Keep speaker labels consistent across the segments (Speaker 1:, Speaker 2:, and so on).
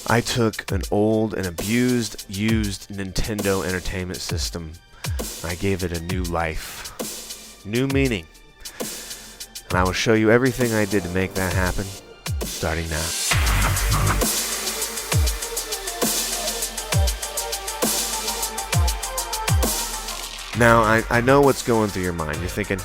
Speaker 1: I took an old and abused, used Nintendo Entertainment System. I gave it a new life, new meaning. And I will show you everything I did to make that happen, starting now. Now, I know what's going through your mind. You're thinking,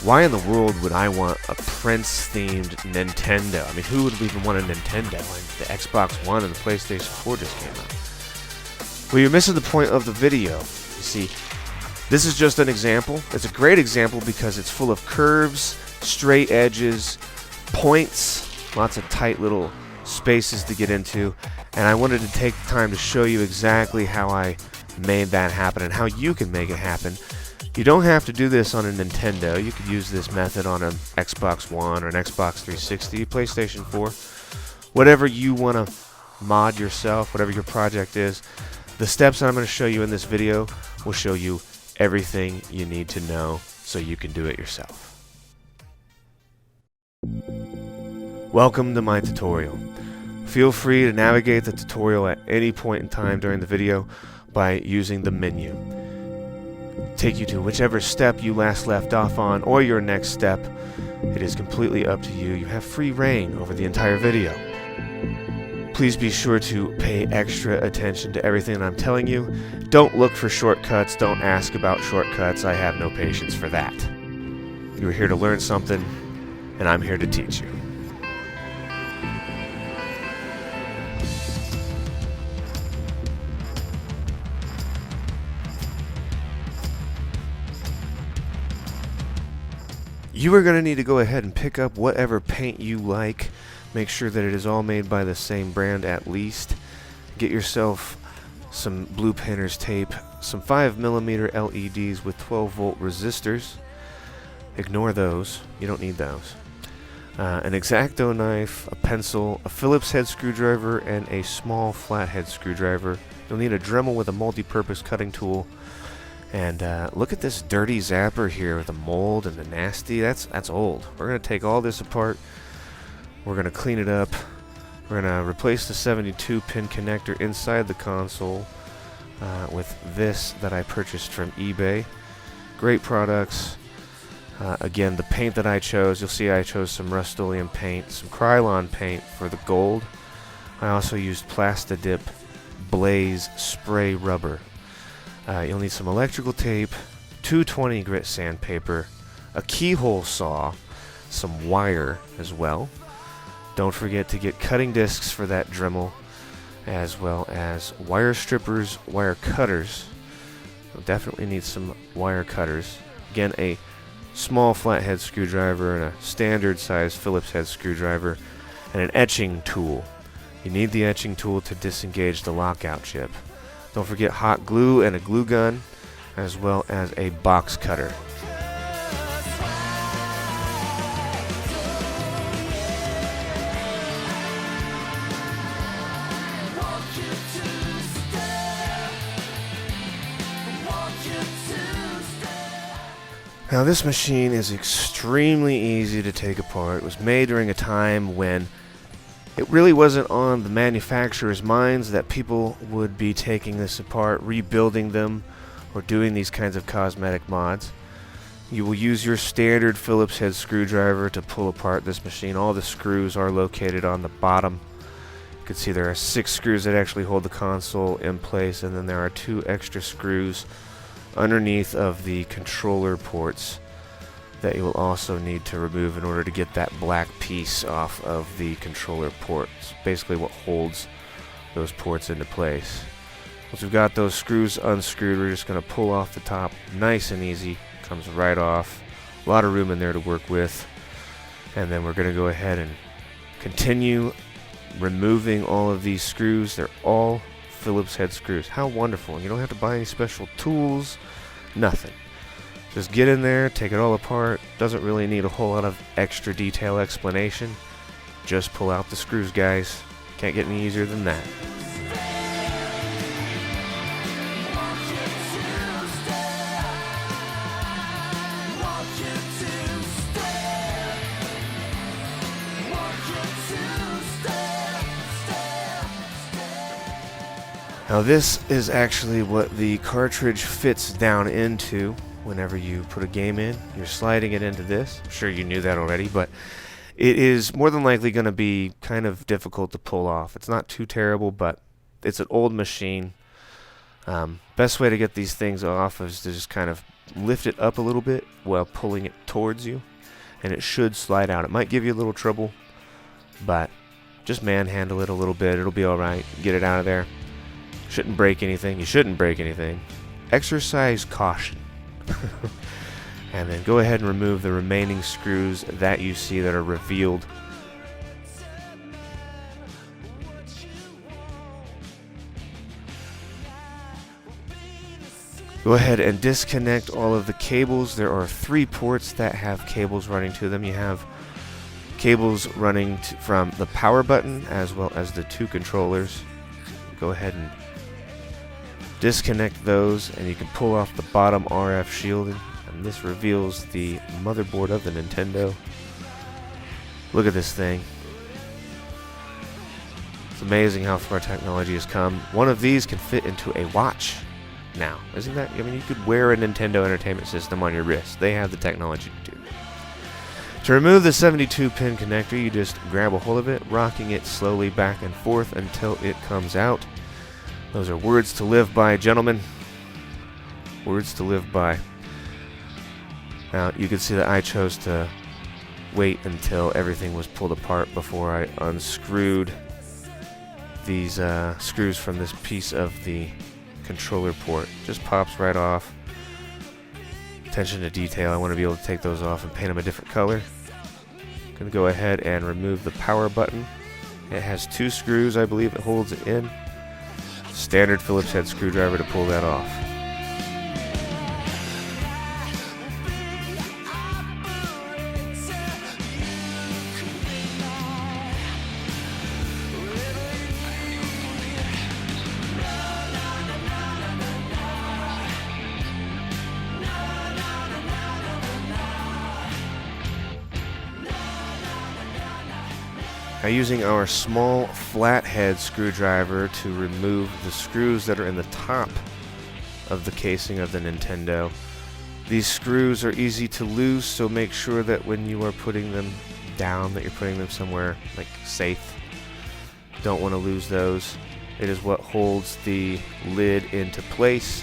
Speaker 1: why in the world would I want a Prince-themed Nintendo? I mean, who would even want a Nintendo when the Xbox One and the PlayStation 4 just came out? Well, you're missing the point of the video. You see, this is just an example. It's a great example because it's full of curves, straight edges, points, lots of tight little spaces to get into. And I wanted to take time to show you exactly how I made that happen and how you can make it happen. You don't have to do this on a Nintendo. You could use this method on an Xbox One or an Xbox 360, PlayStation 4, whatever you want to mod yourself, whatever your project is. The steps I'm going to show you in this video will show you everything you need to know so you can do it yourself. Welcome to my tutorial. Feel free to navigate the tutorial at any point in time during the video by using the menu. Take you to whichever step you last left off on or your next step. It is completely up to you. You have free reign over the entire video. Please be sure to pay extra attention to everything that I'm telling you. Don't look for shortcuts. Don't ask about shortcuts. I have no patience for that. You're here to learn something, and I'm here to teach you. You are going to need to go ahead and pick up whatever paint you like. Make sure that it is all made by the same brand at least. Get yourself some blue painter's tape, some 5mm LEDs with 12-volt resistors. Ignore those. You don't need those. An X-Acto knife, a pencil, a Phillips head screwdriver, and a small flathead screwdriver. You'll need a Dremel with a multi-purpose cutting tool. And look at this dirty Zapper here with the mold and the nasty. That's old. We're going to take all this apart. We're going to clean it up. We're going to replace the 72-pin connector inside the console with this that I purchased from eBay. Great products. Again, the paint that I chose, you'll see I chose some Rust-Oleum paint, some Krylon paint for the gold. I also used Plastidip Blaze spray rubber. You'll need some electrical tape, 220 grit sandpaper, a keyhole saw, some wire as well. Don't forget to get cutting discs for that Dremel, as well as wire strippers, wire cutters. You'll definitely need some wire cutters. Again, a small flathead screwdriver and a standard size Phillips head screwdriver, and an etching tool. You need the etching tool to disengage the lockout chip. Don't forget hot glue and a glue gun, as well as a box cutter. Now this machine is extremely easy to take apart. It was made during a time when it really wasn't on the manufacturer's minds that people would be taking this apart, rebuilding them, or doing these kinds of cosmetic mods. You will use your standard Phillips head screwdriver to pull apart this machine. All the screws are located on the bottom. You can see there are 6 screws that actually hold the console in place, and then there are 2 extra screws underneath of the controller ports that you will also need to remove in order to get that black piece off of the controller ports. Basically what holds those ports into place. Once we've got those screws unscrewed, we're just going to pull off the top nice and easy. Comes right off. A lot of room in there to work with. And then we're going to go ahead and continue removing all of these screws. They're all Phillips head screws. How wonderful. You don't have to buy any special tools. Nothing. Just get in there, take it all apart. Doesn't really need a whole lot of extra detail explanation. Just pull out the screws, guys. Can't get any easier than that. Now this is actually what the cartridge fits down into. Whenever you put a game in, you're sliding it into this. I'm sure you knew that already, but it is more than likely going to be kind of difficult to pull off. It's not too terrible, but it's an old machine. Best way to get these things off is to just kind of lift it up a little bit while pulling it towards you, and it should slide out. It might give you a little trouble, but just manhandle it a little bit. It'll be alright. Get it out of there. Shouldn't break anything. You shouldn't break anything. Exercise caution. And then go ahead and remove the remaining screws that you see that are revealed. Go ahead and disconnect all of the cables. There are 3 ports that have cables running to them. You have cables running from the power button as well as the 2 controllers. Go ahead and disconnect those, and you can pull off the bottom RF shielding, and this reveals the motherboard of the Nintendo. Look at this thing. It's amazing how far technology has come. One of these can fit into a watch now. Isn't that? I mean, you could wear a Nintendo Entertainment System on your wrist. They have the technology to do that. To remove the 72-pin connector, you just grab a hold of it, rocking it slowly back and forth until it comes out. Those are words to live by, gentlemen. Words to live by. Now, you can see that I chose to wait until everything was pulled apart before I unscrewed these screws from this piece of the controller port. Just pops right off. Attention to detail. I want to be able to take those off and paint them a different color. I'm going to go ahead and remove the power button. It has 2 screws, I believe, that holds it in. Standard Phillips head screwdriver to pull that off. Now, using our small flathead screwdriver to remove the screws that are in the top of the casing of the Nintendo. These screws are easy to lose, so make sure that when you are putting them down, that you're putting them somewhere like safe. Don't want to lose those. It is what holds the lid into place.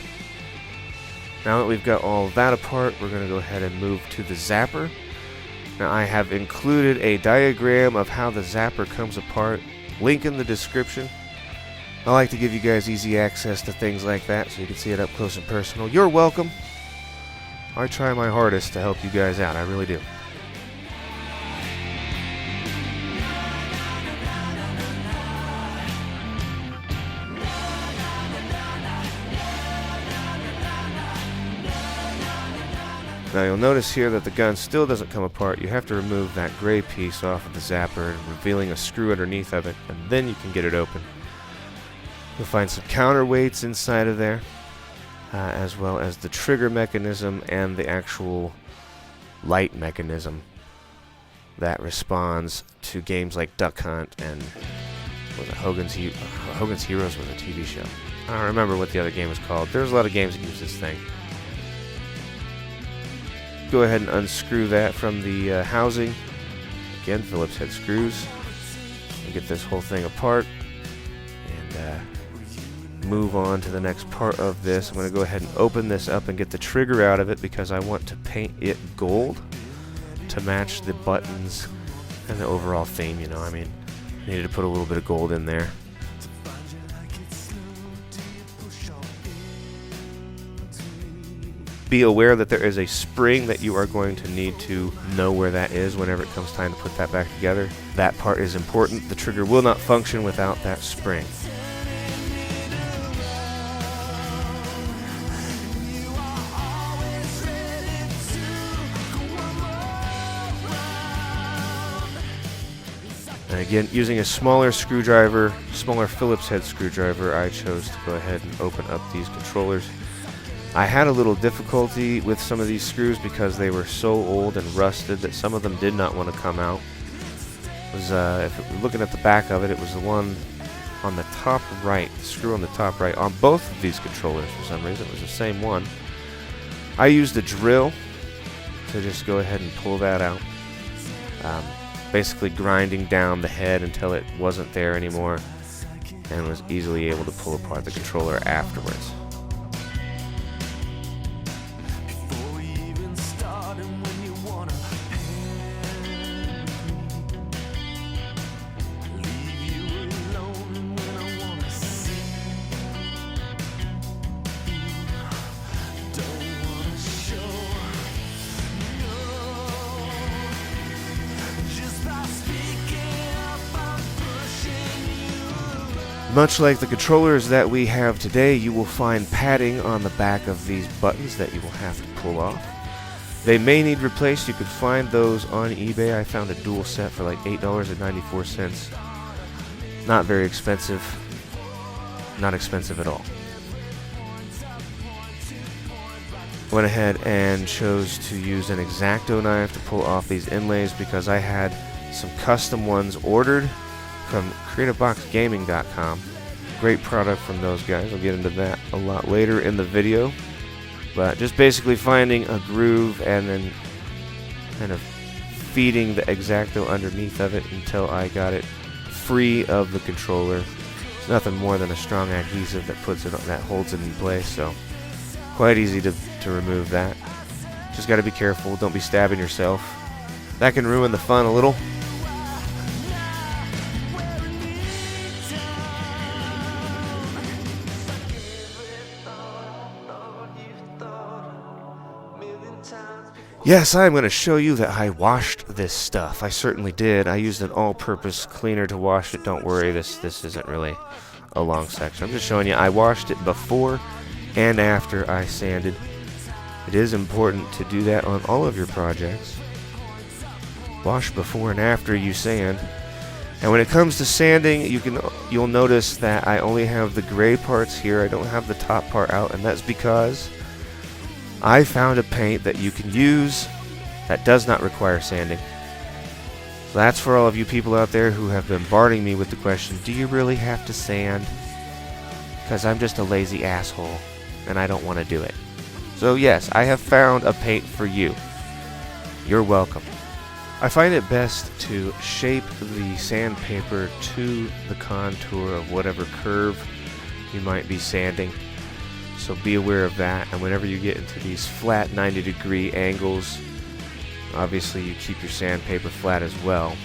Speaker 1: Now that we've got all that apart, we're going to go ahead and move to the Zapper. Now, I have included a diagram of how the Zapper comes apart. Link in the description. I like to give you guys easy access to things like that so you can see it up close and personal. You're welcome. I try my hardest to help you guys out. I really do. Now you'll notice here that the gun still doesn't come apart. You have to remove that gray piece off of the Zapper, revealing a screw underneath of it, and then you can get it open. You'll find some counterweights inside of there, as well as the trigger mechanism and the actual light mechanism that responds to games like Duck Hunt and Hogan's Heroes was a TV show. I don't remember what the other game was called. There's a lot of games that use this thing. Go ahead and unscrew that from the housing. Again, Phillips head screws. We'll get this whole thing apart and move on to the next part of this. I'm going to go ahead and open this up and get the trigger out of it because I want to paint it gold to match the buttons and the overall theme. You know, I mean, I needed to put a little bit of gold in there. Be aware that there is a spring that you are going to need to know where that is whenever it comes time to put that back together. That part is important. The trigger will not function without that spring. And again, using a smaller screwdriver, smaller Phillips head screwdriver, I chose to go ahead and open up these controllers. I had a little difficulty with some of these screws because they were so old and rusted that some of them did not want to come out. It was, if looking at the back of it, it was the one on the top right, the screw on the top right, on both of these controllers for some reason. It was the same one. I used a drill to just go ahead and pull that out. Basically grinding down the head until it wasn't there anymore, and was easily able to pull apart the controller afterwards. Much like the controllers that we have today, you will find padding on the back of these buttons that you will have to pull off. They may need replaced. You could find those on eBay. I found a dual set for like $8.94. Not very expensive. Not expensive at all. Went ahead and chose to use an X-Acto knife to pull off these inlays because I had some custom ones ordered from creativeboxgaming.com. Great product from those guys. I'll get into that a lot later in the video. But just basically finding a groove and then kind of feeding the X-Acto underneath of it until I got it free of the controller. It's nothing more than a strong adhesive that puts it on, that holds it in place, so quite easy to remove that. Just got to be careful. Don't be stabbing yourself. That can ruin the fun a little. Yes, I'm going to show you that I washed this stuff. I certainly did. I used an all-purpose cleaner to wash it. Don't worry, this isn't really a long section. I'm just showing you I washed it before and after I sanded. It is important to do that on all of your projects. Wash before and after you sand. And when it comes to sanding, you'll notice that I only have the gray parts here. I don't have the top part out, and that's because I found a paint that you can use that does not require sanding. So that's for all of you people out there who have been bombarding me with the question, do you really have to sand? Because I'm just a lazy asshole and I don't want to do it. So yes, I have found a paint for you. You're welcome. I find it best to shape the sandpaper to the contour of whatever curve you might be sanding. So be aware of that, and whenever you get into these flat 90-degree angles, obviously you keep your sandpaper flat as well.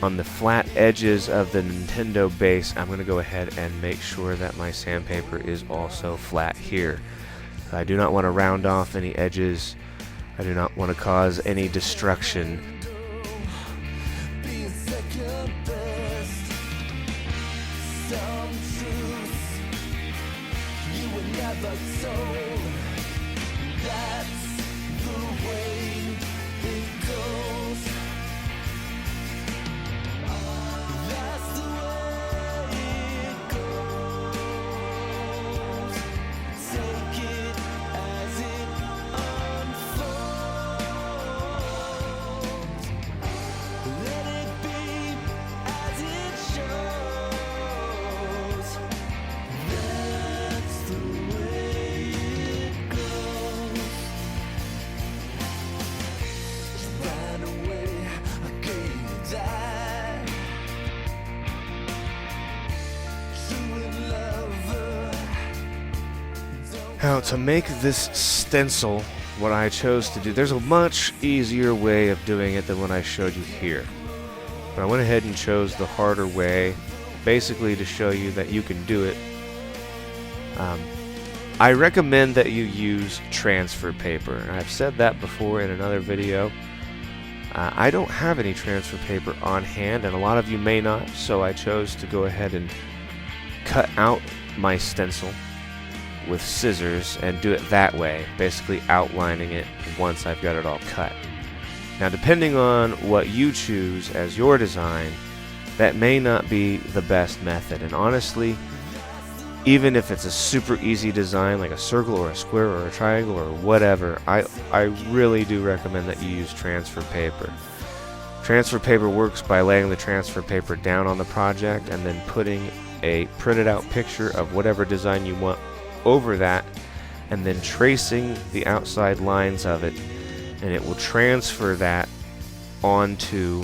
Speaker 1: On the flat edges of the Nintendo base, I'm going to go ahead and make sure that my sandpaper is also flat here. I do not want to round off any edges. I do not want to cause any destruction. Now, to make this stencil, what I chose to do, there's a much easier way of doing it than what I showed you here. But I went ahead and chose the harder way, basically to show you that you can do it. I recommend that you use transfer paper. And I've said that before in another video. I don't have any transfer paper on hand, and a lot of you may not, so I chose to go ahead and cut out my stencil with scissors and do it that way, basically outlining it once I've got it all cut. Now, depending on what you choose as your design, that may not be the best method. And honestly, even if it's a super easy design like a circle or a square or a triangle or whatever, I really do recommend that you use transfer paper. Transfer paper works by laying the transfer paper down on the project and then putting a printed out picture of whatever design you want over that, and then tracing the outside lines of it, and it will transfer that onto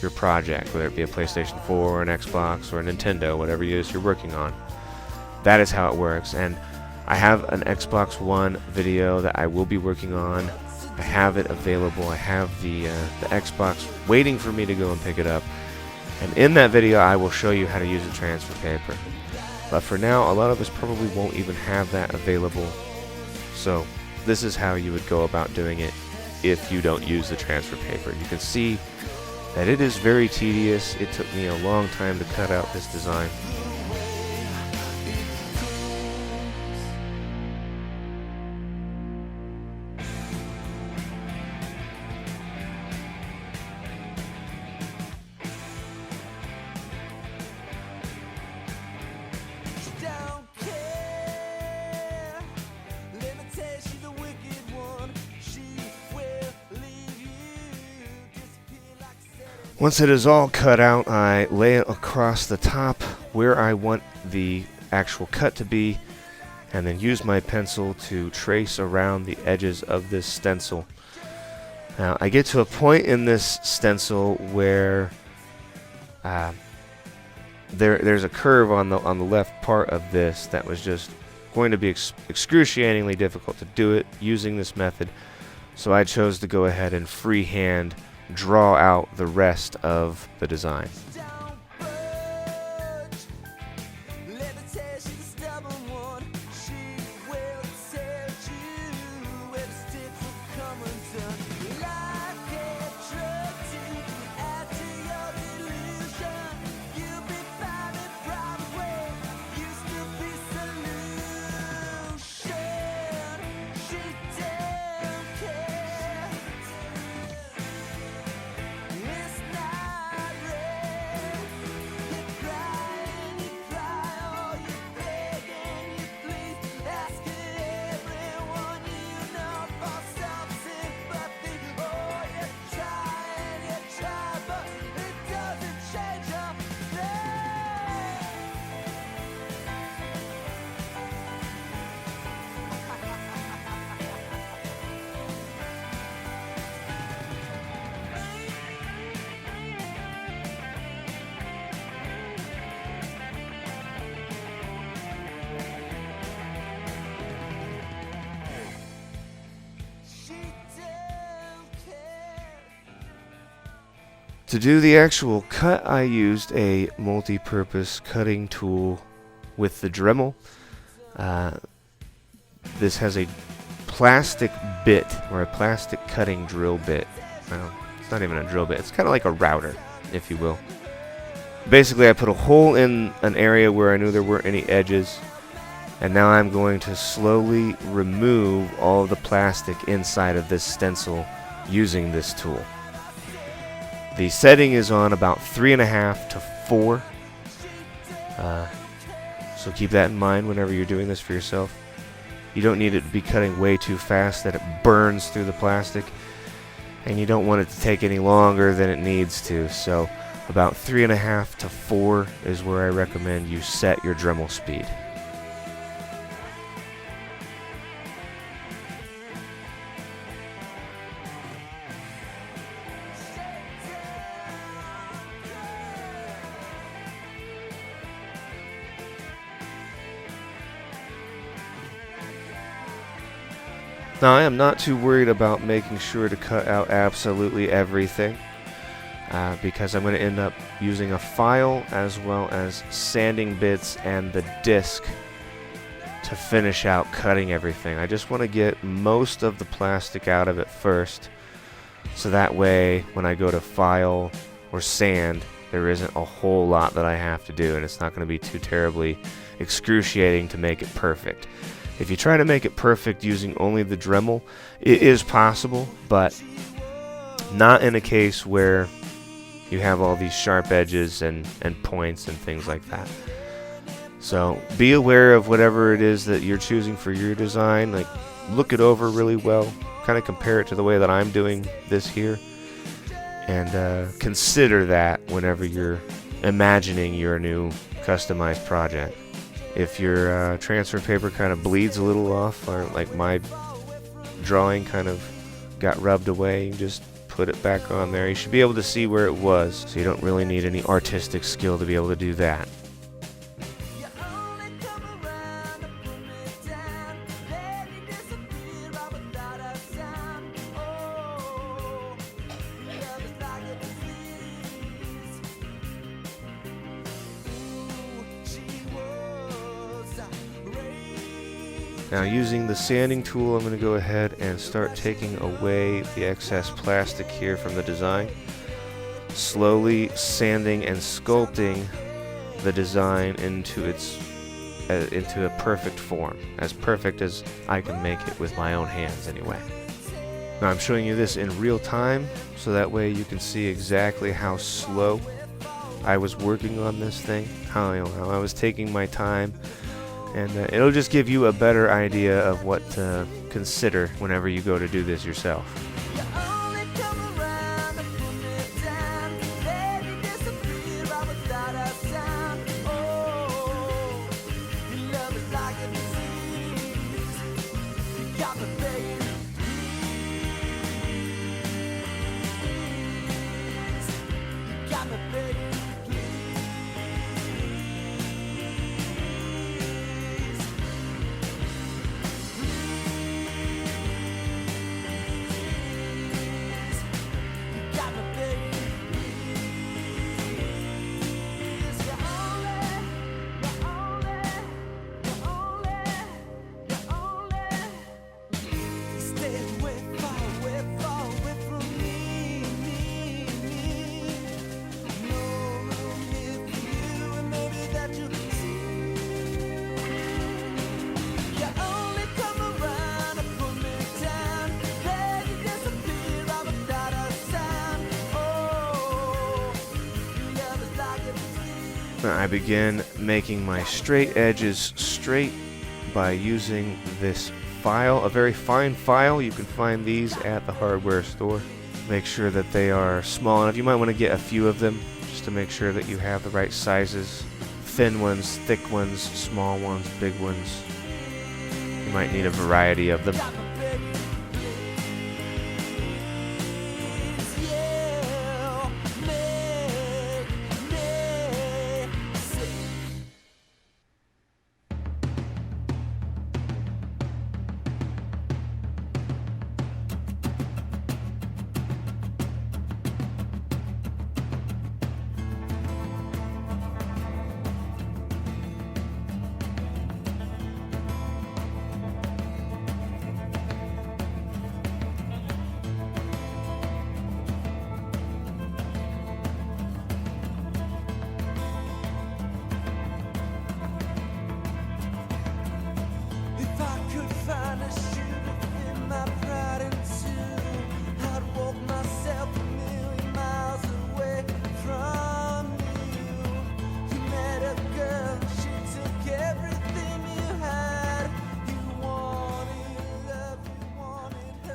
Speaker 1: your project, whether it be a PlayStation 4 or an Xbox or a Nintendo, whatever it is you're working on. That is how it works. And I have an Xbox One video that I will be working on. I have it available. I have the Xbox waiting for me to go and pick it up. And in that video, I will show you how to use the transfer paper. But for now, a lot of us probably won't even have that available. So this is how you would go about doing it if you don't use the transfer paper. You can see that it is very tedious. It took me a long time to cut out this design. Once it is all cut out, I lay it across the top where I want the actual cut to be, and then use my pencil to trace around the edges of this stencil. Now, I get to a point in this stencil where there's a curve on the left part of this that was just going to be excruciatingly difficult to do it using this method. So I chose to go ahead and freehand draw out the rest of the design. To do the actual cut, I used a multi-purpose cutting tool with the Dremel. This has a plastic bit, or a plastic cutting drill bit. Well, it's not even a drill bit. It's kind of like a router, if you will. Basically, I put a hole in an area where I knew there weren't any edges, and now I'm going to slowly remove all of the plastic inside of this stencil using this tool. The setting is on about 3.5 to 4. So keep that in mind whenever you're doing this for yourself. You don't need it to be cutting way too fast that it burns through the plastic, and you don't want it to take any longer than it needs to. So about 3.5 to 4 is where I recommend you set your Dremel speed. Now I am not too worried about making sure to cut out absolutely everything, because I'm going to end up using a file as well as sanding bits and the disc to finish out cutting everything. I just want to get most of the plastic out of it first, so that way when I go to file or sand, there isn't a whole lot that I have to do, and it's not going to be too terribly excruciating to make it perfect. If you try to make it perfect using only the Dremel, it is possible, but not in a case where you have all these sharp edges and points and things like that. So be aware of whatever it is that you're choosing for your design. Like, look it over really well, kind of compare it to the way that I'm doing this here, and consider that whenever you're imagining your new customized project. If your transfer paper kind of bleeds a little off, or like my drawing kind of got rubbed away, you just put it back on there. You should be able to see where it was, so you don't really need any artistic skill to be able to do that. Now, using the sanding tool, I'm going to go ahead and start taking away the excess plastic here from the design, slowly sanding and sculpting the design into a perfect form, as perfect as I can make it with my own hands anyway. Now I'm showing you this in real time, so that way you can see exactly how slow I was working on this thing, how I was taking my time. And it'll just give you a better idea of what to consider whenever you go to do this yourself. I begin making my straight edges straight by using this file, a very fine file. You can find these at the hardware store. Make sure that they are small enough. You might want to get a few of them just to make sure that you have the right sizes. Thin ones, thick ones, small ones, big ones. You might need a variety of them.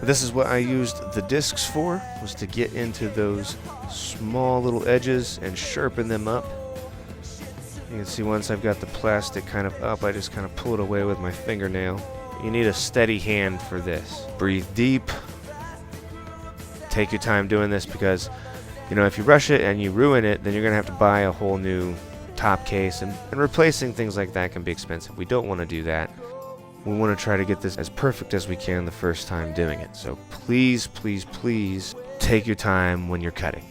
Speaker 1: This is what I used the discs for, was to get into those small little edges and sharpen them up. You can see once I've got the plastic kind of up, I just kind of pull it away with my fingernail. You need a steady hand for this. Breathe deep. Take your time doing this, because if you rush it and you ruin it, then you're going to have to buy a whole new top case, and replacing things like that can be expensive. We don't want to do that. we want to try to get this as perfect as we can the first time doing it. So please, please, please take your time when you're cutting.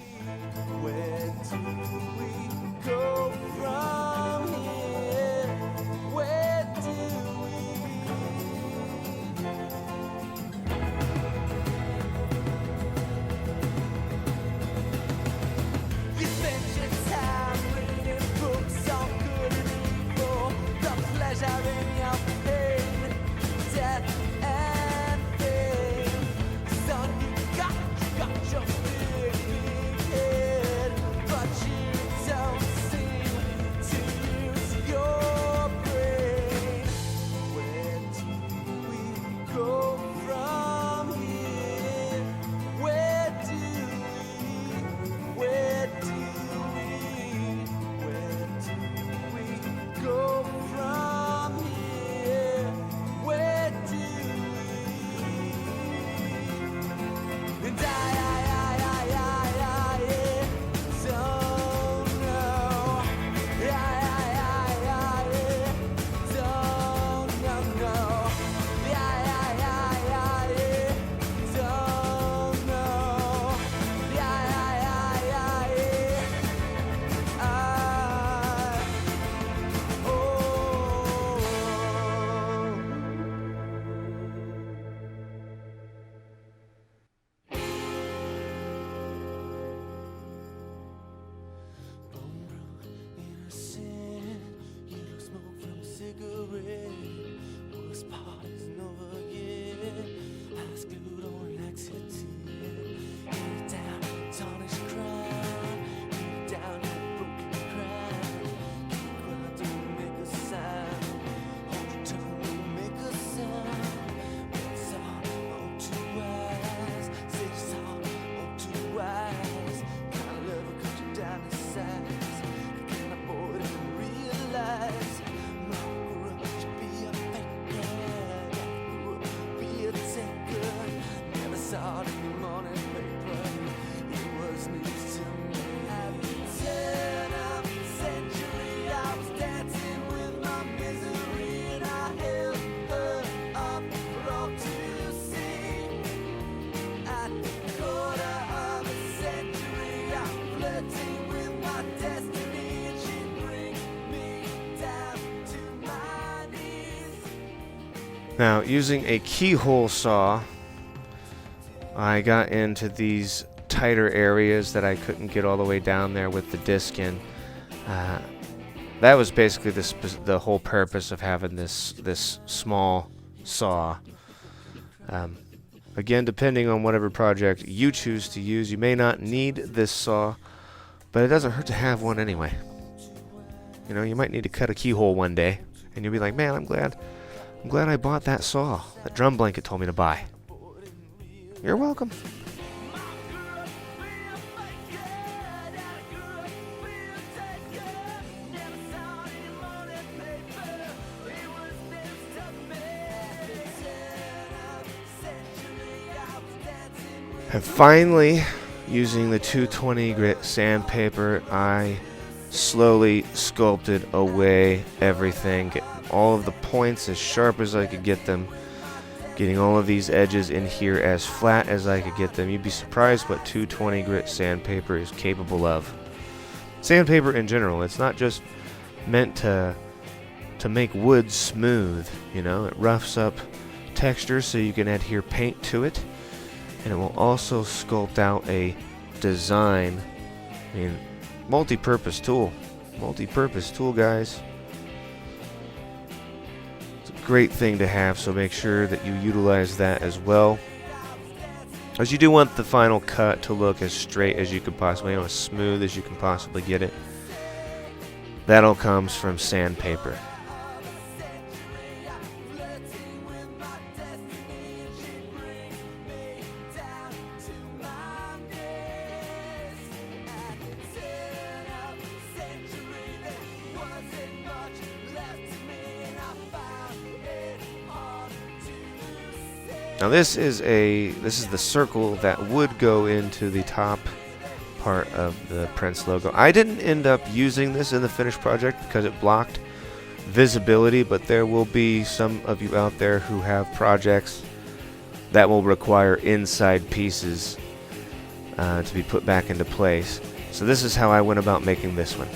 Speaker 1: Now, using a keyhole saw, I got into these tighter areas that I couldn't get all the way down there with the disc in. That was basically the whole purpose of having this small saw. Again, depending on whatever project you choose to use, you may not need this saw, but it doesn't hurt to have one anyway. You know, you might need to cut a keyhole one day, and you'll be like, man, I'm glad I bought that saw that Drumblanket told me to buy. You're welcome. And finally, using the 220 grit sandpaper, I slowly sculpted away everything, getting all of the points as sharp as I could get them, getting all of these edges in here as flat as I could get them. You'd be surprised what 220 grit sandpaper is capable of. Sandpaper in general, it's not just meant to make wood smooth, you know. It roughs up texture so you can adhere paint to it, and it will also sculpt out a design. I mean, multi-purpose tool, guys. It's a great thing to have, so make sure that you utilize that as well, as you do want the final cut to look as straight as you could possibly, you know, as smooth as you can possibly get it. That all comes from sandpaper. Now this is the circle that would go into the top part of the Prince logo. I didn't end up using this in the finished project because it blocked visibility, but there will be some of you out there who have projects that will require inside pieces to be put back into place. So this is how I went about making this one.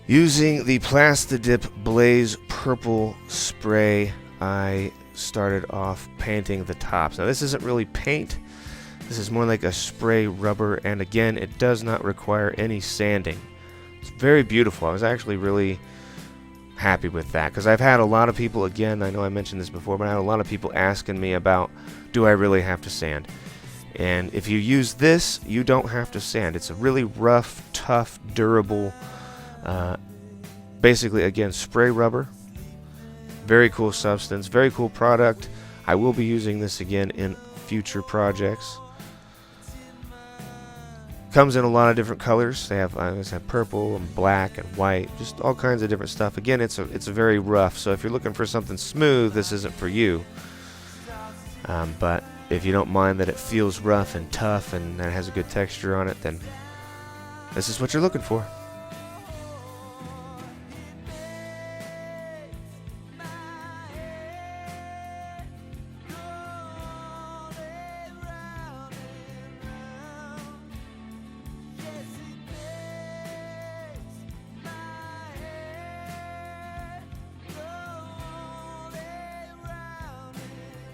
Speaker 1: Using the Plastidip Blaze Purple Spray, I started off painting the tops. Now this isn't really paint, this is more like a spray rubber, and again, it does not require any sanding. It's very beautiful. I was actually really happy with that, because I've had a lot of people, again, I know I mentioned this before, but I had a lot of people asking me about, do I really have to sand? And if you use this, you don't have to sand. It's a really rough, tough, durable, basically, again, spray rubber. Very cool substance, very cool product. I will be using this again in future projects. Comes in a lot of different colors. They have, I have purple and black and white, just all kinds of different stuff. Again, it's a very rough, so if you're looking for something smooth, this isn't for you. But if you don't mind that it feels rough and tough and that it has a good texture on it, then this is what you're looking for.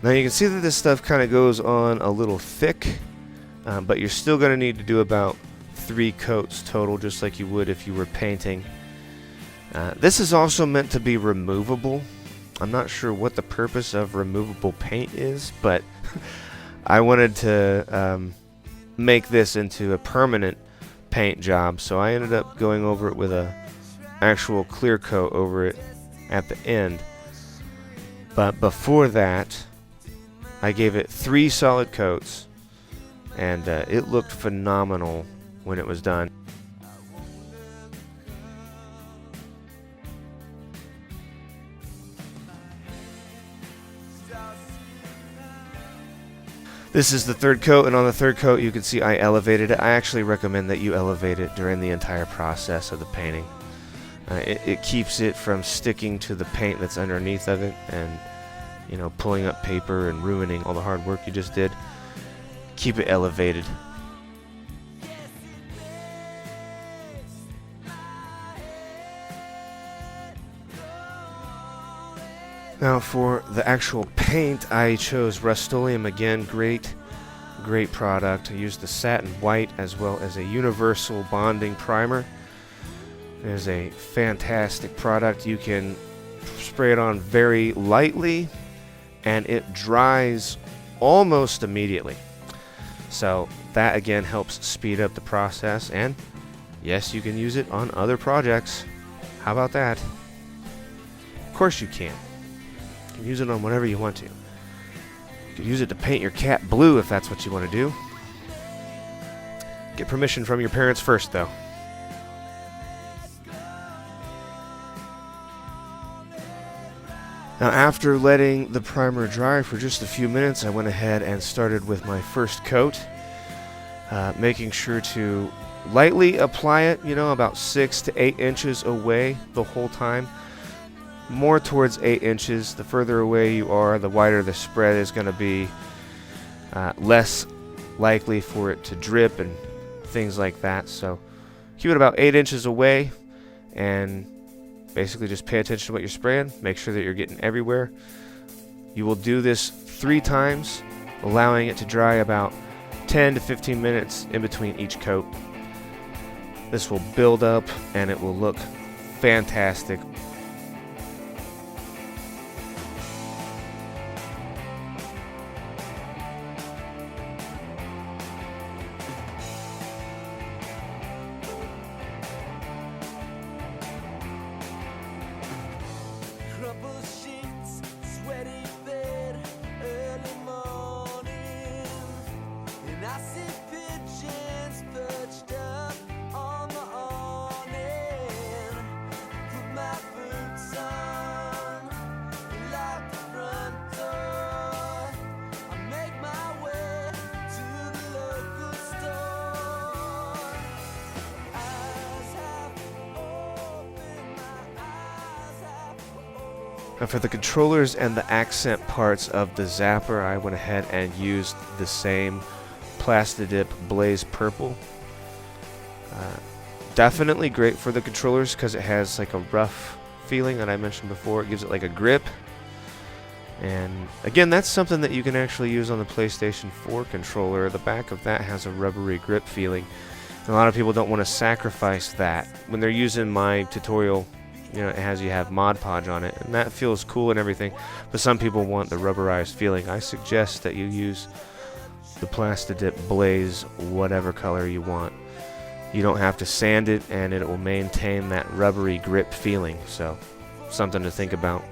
Speaker 1: Now you can see that this stuff kind of goes on a little thick, but you're still going to need to do about 3 coats total, just like you would if you were painting. This is also meant to be removable. I'm not sure what the purpose of removable paint is, but I wanted to make this into a permanent paint job, so I ended up going over it with a actual clear coat over it at the end. But before that, I gave it 3 solid coats, and it looked phenomenal when it was done. This is the 3rd coat, and on the 3rd coat you can see I elevated it. I actually recommend that you elevate it during the entire process of the painting. It keeps it from sticking to the paint that's underneath of it and, you know, pulling up paper and ruining all the hard work you just did. Keep it elevated. Now for the actual paint, I chose Rust-Oleum again. Great product. I used the satin white as well as a universal bonding primer. It is a fantastic product. You can spray it on very lightly and it dries almost immediately. So that again helps speed up the process, and yes, you can use it on other projects. How about that? Of course you can. You can use it on whatever you want to. You can use it to paint your cat blue if that's what you want to do. Get permission from your parents first, though. Now after letting the primer dry for just a few minutes, I went ahead and started with my first coat, making sure to lightly apply it, you know, about 6 to 8 inches away the whole time. More towards 8 inches. The further away you are, the wider the spread is going to be, less likely for it to drip and things like that. So keep it about 8 inches away and basically just pay attention to what you're spraying. Make sure that you're getting everywhere. You will do this 3 times, allowing it to dry about 10 to 15 minutes in between each coat. This will build up and it will look fantastic. And for the controllers and the accent parts of the Zapper, I went ahead and used the same Plastidip Blaze Purple. Definitely great for the controllers because it has like a rough feeling that I mentioned before. It gives it like a grip. And again, that's something that you can actually use on the PlayStation 4 controller. The back of that has a rubbery grip feeling. And a lot of people don't want to sacrifice that. When they're using my tutorial, you know, it has you have Mod Podge on it, and that feels cool and everything, but some people want the rubberized feeling. I suggest that you use the Plastidip Blaze whatever color you want. You don't have to sand it, and it will maintain that rubbery grip feeling, so something to think about.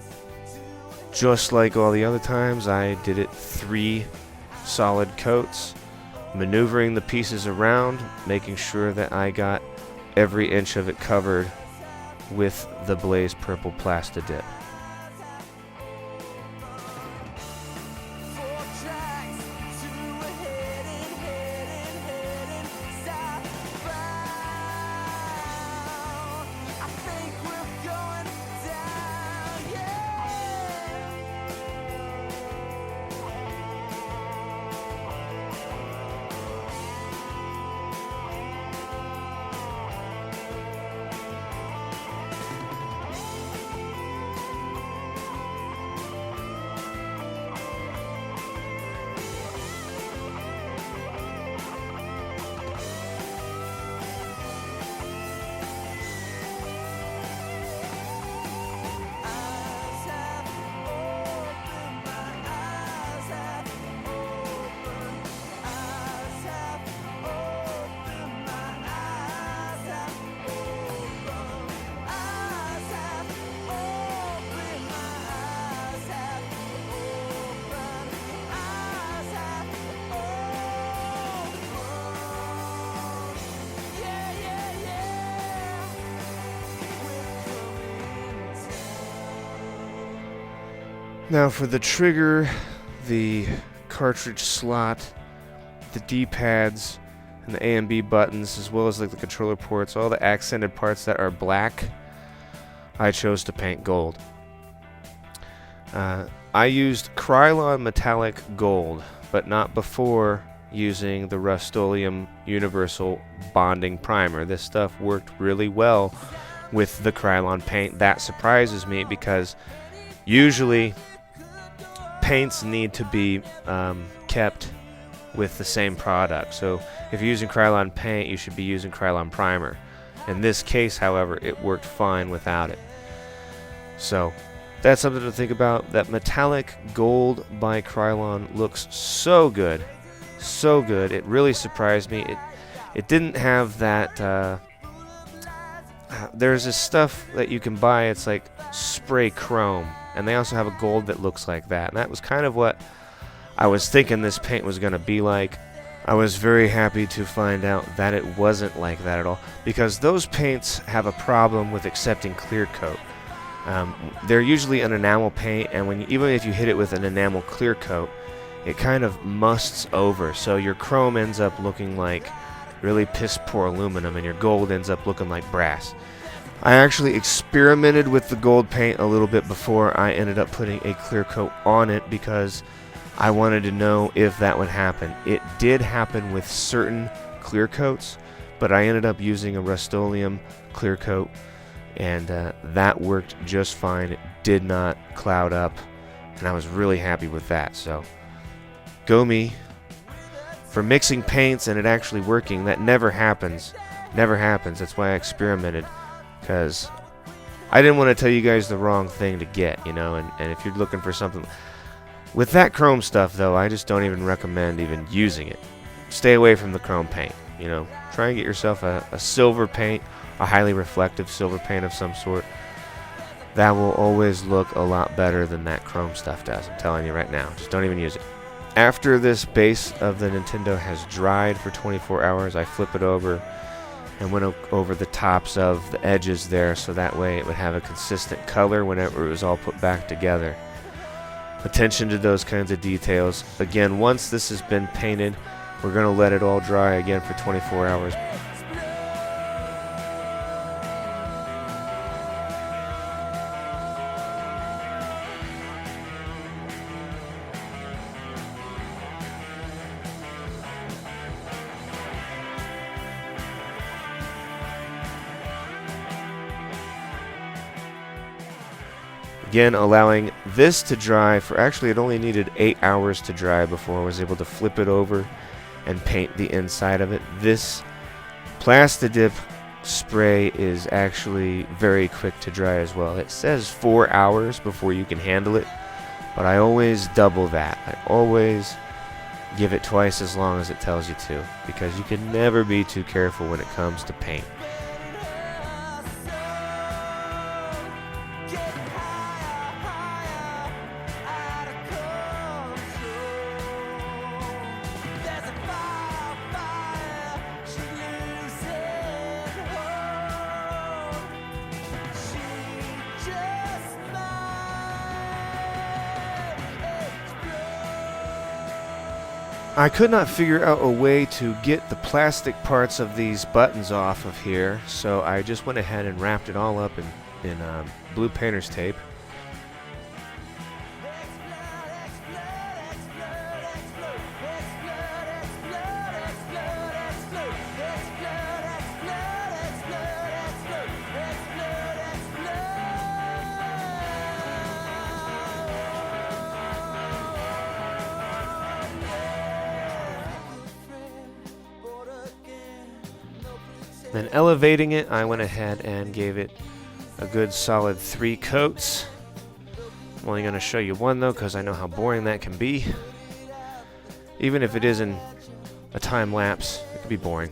Speaker 1: Just like all the other times, I did it 3 solid coats, maneuvering the pieces around, making sure that I got every inch of it covered with the Blaze Purple Plastidip. Now for the trigger, the cartridge slot, the D-pads, and the A and B buttons, as well as like the controller ports, all the accented parts that are black, I chose to paint gold. I used Krylon Metallic Gold, but not before using the Rust-Oleum Universal Bonding Primer. This stuff worked really well with the Krylon paint. That surprises me because usually paints need to be kept with the same product. So if you're using Krylon paint, you should be using Krylon primer. In this case, however, it worked fine without it. So that's something to think about. That metallic gold by Krylon looks so good. So good. It really surprised me. It didn't have that there's this stuff that you can buy, it's like spray chrome, and they also have a gold that looks like that, and that was kind of what I was thinking this paint was going to be like. I was very happy to find out that it wasn't like that at all, because those paints have a problem with accepting clear coat. They're usually an enamel paint, and even if you hit it with an enamel clear coat, it kind of musts over, so your chrome ends up looking like really piss poor aluminum, and your gold ends up looking like brass. I actually experimented with the gold paint a little bit before I ended up putting a clear coat on it, because I wanted to know if that would happen. It did happen with certain clear coats, but I ended up using a Rust-Oleum clear coat, and that worked just fine. It did not cloud up, and I was really happy with that. So go me. For mixing paints and it actually working, that never happens. Never happens. That's why I experimented, because I didn't want to tell you guys the wrong thing to get, you know, and if you're looking for something with that chrome stuff, though, I just don't even recommend even using it. Stay away from the chrome paint, you know. Try and get yourself a silver paint, a highly reflective silver paint of some sort. That will always look a lot better than that chrome stuff does. I'm telling you right now. Just don't even use it. After this base of the Nintendo has dried for 24 hours, I flip it over and went over the tops of the edges there, so that way it would have a consistent color whenever it was all put back together. Attention to those kinds of details. Again, once this has been painted, we're going to let it all dry again for 24 hours. Again, allowing this to dry for, actually it only needed 8 hours to dry before I was able to flip it over and paint the inside of it. This Plastidip spray is actually very quick to dry as well. It says 4 hours before you can handle it, but I always double that. I always give it twice as long as it tells you to, because you can never be too careful when it comes to paint. I could not figure out a way to get the plastic parts of these buttons off of here, so I just went ahead and wrapped it all up in blue painter's tape. Then elevating it, I went ahead and gave it a good solid 3 coats. I'm only going to show you one though, because I know how boring that can be. Even if it is in a time lapse, it can be boring.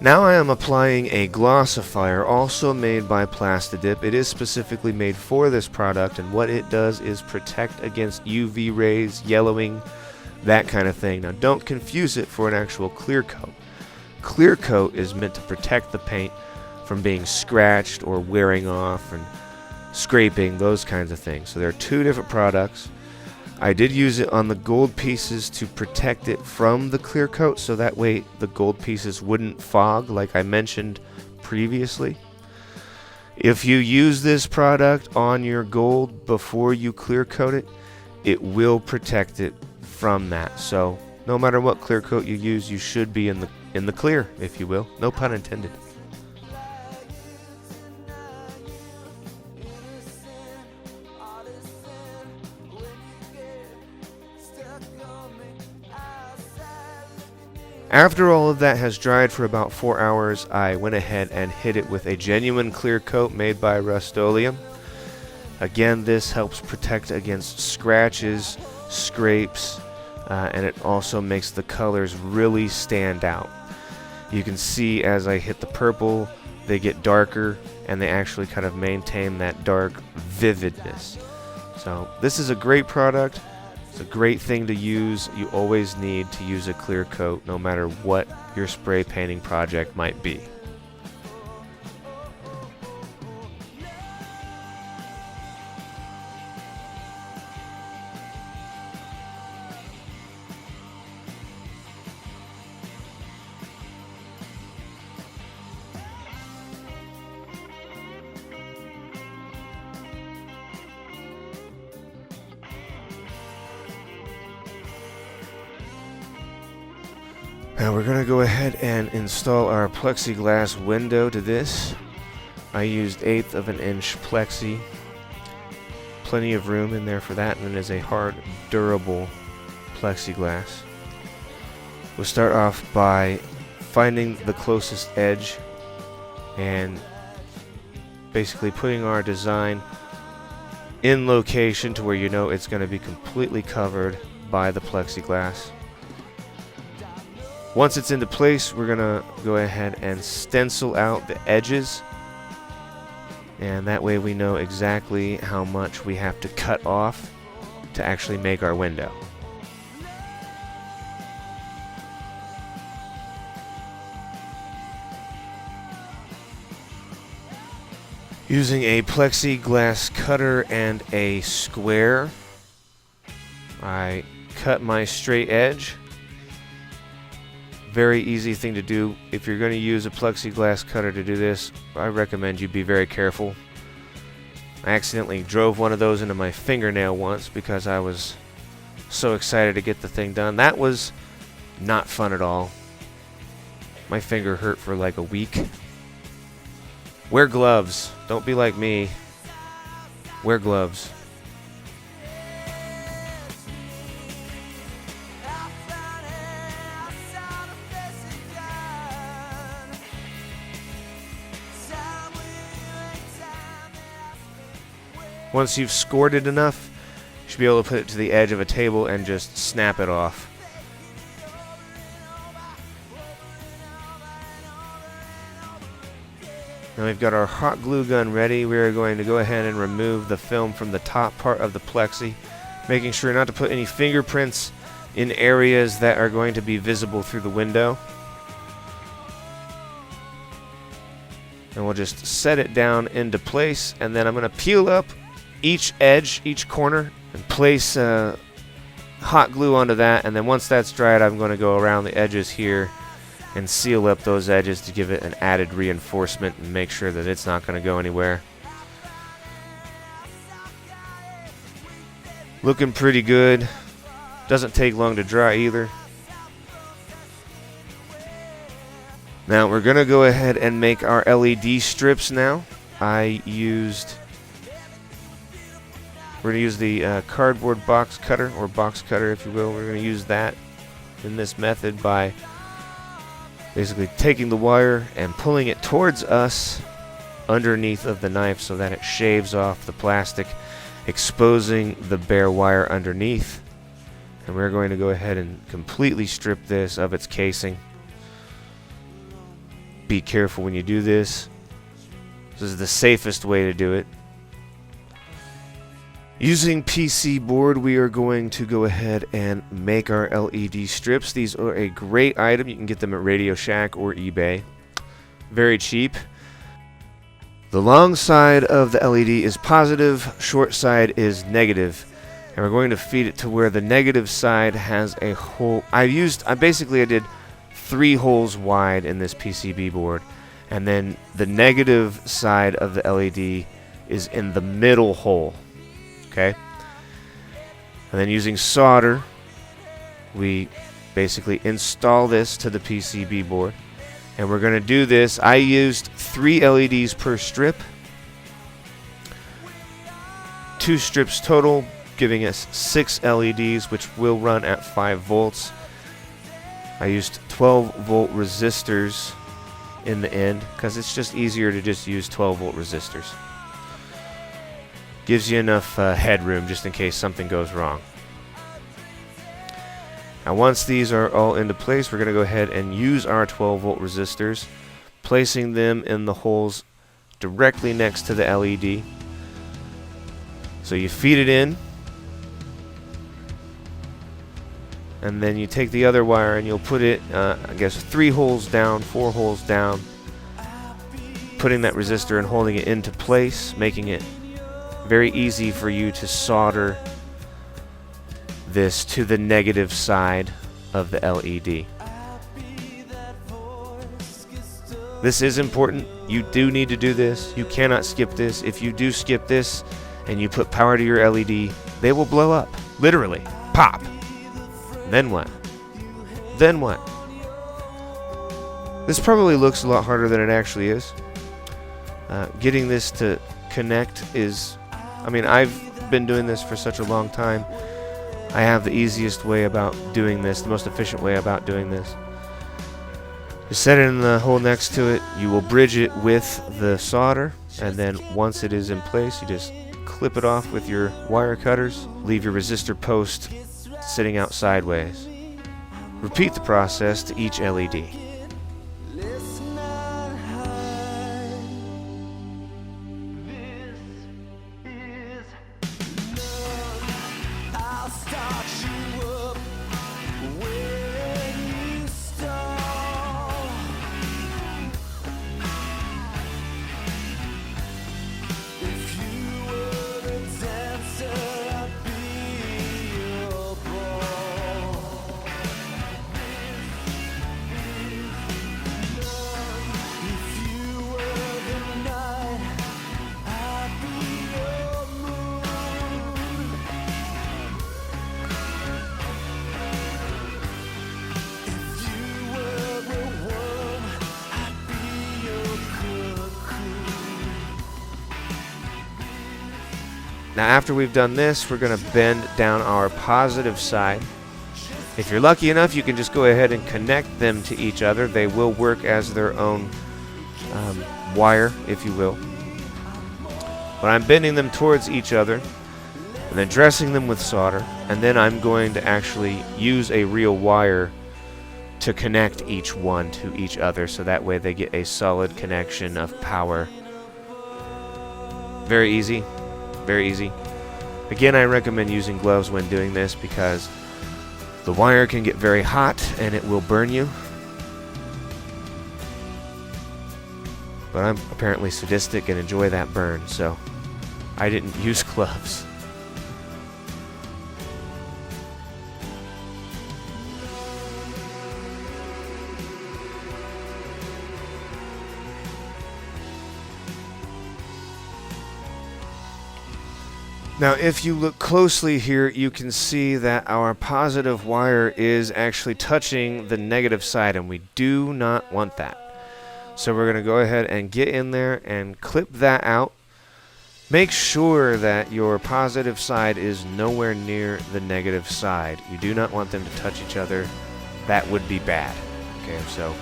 Speaker 1: Now I am applying a glossifier, also made by Plastidip. It is specifically made for this product, and what it does is protect against UV rays, yellowing, that kind of thing. Now don't confuse it for an actual clear coat. Clear coat is meant to protect the paint from being scratched or wearing off and scraping, those kinds of things. So there are 2 different products. I did use it on the gold pieces to protect it from the clear coat, so that way the gold pieces wouldn't fog like I mentioned previously. If you use this product on your gold before you clear coat it, it will protect it from that. So no matter what clear coat you use, you should be in the clear, if you will. No pun intended. After all of that has dried for about 4 hours, I went ahead and hit it with a genuine clear coat made by Rust-Oleum. Again, this helps protect against scratches, scrapes, and it also makes the colors really stand out. You can see as I hit the purple, they get darker, and they actually kind of maintain that dark vividness. So this is a great product. It's a great thing to use. You always need to use a clear coat no matter what your spray painting project might be. Now we're going to go ahead and install our plexiglass window to this. I used 1/8 of an inch plexi. Plenty of room in there for that, and it is a hard, durable plexiglass. We'll start off by finding the closest edge and basically putting our design in location to where you know it's going to be completely covered by the plexiglass. Once it's into place, we're going to go ahead and stencil out the edges, and that way we know exactly how much we have to cut off to actually make our window. Using a plexiglass cutter and a square, I cut my straight edge. Very easy thing to do. If you're going to use a plexiglass cutter to do this, I recommend you be very careful. I accidentally drove one of those into my fingernail once because I was so excited to get the thing done. That was not fun at all. My finger hurt for like a week. Wear gloves. Don't be like me. Wear gloves. Once you've scored it enough, you should be able to put it to the edge of a table and just snap it off. Now we've got our hot glue gun ready. We are going to go ahead and remove the film from the top part of the plexi, making sure not to put any fingerprints in areas that are going to be visible through the window. And we'll just set it down into place, and then I'm going to peel up each edge, each corner, and place hot glue onto that, and then once that's dried, I'm going to go around the edges here and seal up those edges to give it an added reinforcement and make sure that it's not going to go anywhere. Looking pretty good. Doesn't take long to dry either. Now we're going to go ahead and make our LED strips now. We're going to use the cardboard box cutter, or box cutter if you will. We're going to use that in this method by basically taking the wire and pulling it towards us underneath of the knife so that it shaves off the plastic, exposing the bare wire underneath. And we're going to go ahead and completely strip this of its casing. Be careful when you do this. This is the safest way to do it. Using PC board, we are going to go ahead and make our LED strips. These are a great item. You can get them at Radio Shack or eBay. Very cheap. The long side of the LED is positive, short side is negative. And we're going to feed it to where the negative side has a hole. I did 3 holes wide in this PCB board. And then the negative side of the LED is in the middle hole. Okay, and then using solder, we basically install this to the PCB board, and we're going to do this. I used 3 LEDs per strip, 2 strips total, giving us 6 LEDs, which will run at 5 volts. I used 12-volt resistors in the end because it's just easier to just use 12-volt resistors. Gives you enough headroom just in case something goes wrong. Now once these are all into place, we're going to go ahead and use our 12-volt resistors, placing them in the holes directly next to the LED. So you feed it in, and then you take the other wire and you'll put it, 3 holes down, 4 holes down, putting that resistor and holding it into place, making it very easy for you to solder this to the negative side of the LED. This is important. You do need to do this. You cannot skip this. If you do skip this and you put power to your LED, they will blow up. Literally. Pop. Then what? Then what? This probably looks a lot harder than it actually is. Getting this to connect is... I've been doing this for such a long time. I have the easiest way about doing this, the most efficient way about doing this. You set it in the hole next to it, you will bridge it with the solder, and then once it is in place, you just clip it off with your wire cutters, leave your resistor post sitting out sideways. Repeat the process to each LED. Now after we've done this, we're going to bend down our positive side. If you're lucky enough, you can just go ahead and connect them to each other. They will work as their own wire, if you will. But I'm bending them towards each other and then dressing them with solder, and then I'm going to actually use a real wire to connect each one to each other, so that way they get a solid connection of power. Very easy, very easy. Again, I recommend using gloves when doing this because the wire can get very hot and it will burn you. But I'm apparently sadistic and enjoy that burn, so I didn't use gloves. Now, if you look closely here, you can see that our positive wire is actually touching the negative side, and we do not want that. So we're going to go ahead and get in there and clip that out. Make sure that your positive side is nowhere near the negative side. You do not want them to touch each other. That would be bad. Okay, so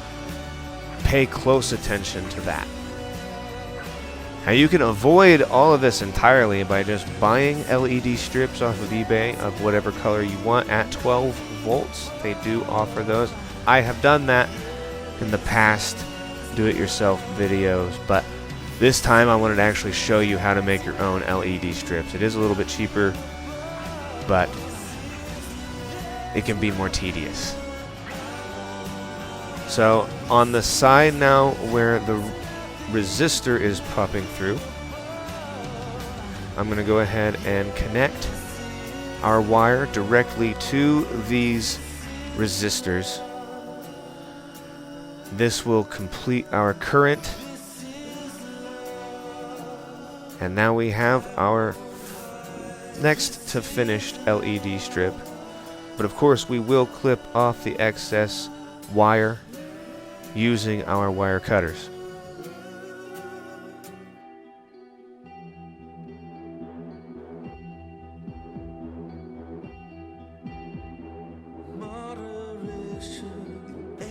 Speaker 1: pay close attention to that. Now you can avoid all of this entirely by just buying LED strips off of eBay of whatever color you want at 12 volts. They do offer those. I have done that in the past do-it-yourself videos, but this time I wanted to actually show you how to make your own LED strips. It is a little bit cheaper, but it can be more tedious. So on the side now where the resistor is popping through, I'm going to go ahead and connect our wire directly to these resistors. This will complete our current, and now we have our next to finished LED strip. But of course we will clip off the excess wire using our wire cutters.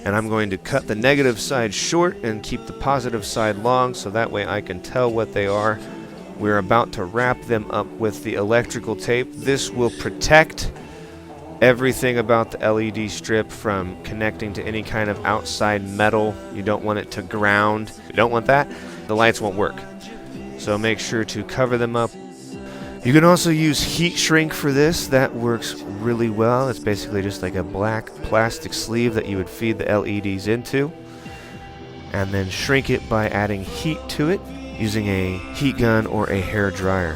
Speaker 1: And I'm going to cut the negative side short and keep the positive side long, so that way I can tell what they are. We're about to wrap them up with the electrical tape. This will protect everything about the LED strip from connecting to any kind of outside metal. You don't want it to ground. You don't want that. The lights won't work. So make sure to cover them up. You can also use heat shrink for this. That works really well. It's basically just like a black plastic sleeve that you would feed the LEDs into, and then shrink it by adding heat to it using a heat gun or a hair dryer.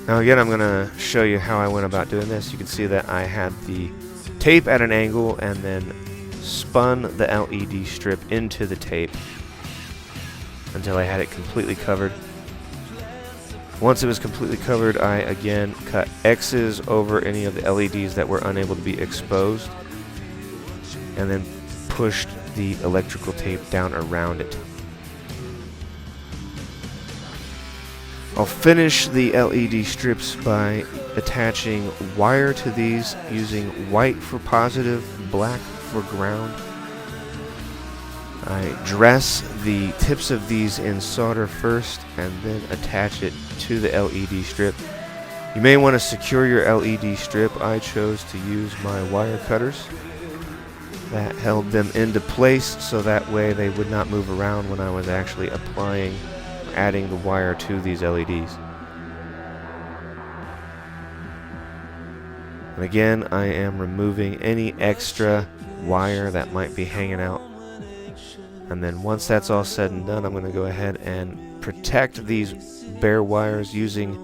Speaker 1: Now again, I'm going to show you how I went about doing this. You can see that I had the tape at an angle and then spun the LED strip into the tape until I had it completely covered. Once it was completely covered, I again cut X's over any of the LEDs that were unable to be exposed, and then pushed the electrical tape down around it. I'll finish the LED strips by attaching wire to these using white for positive, black for ground. I dress the tips of these in solder first and then attach it to the LED strip. You may want to secure your LED strip. I chose to use my wire cutters. That held them into place so that way they would not move around when I was actually applying, adding the wire to these LEDs. And again, I am removing any extra wire that might be hanging out. And then once that's all said and done, I'm going to go ahead and protect these bare wires using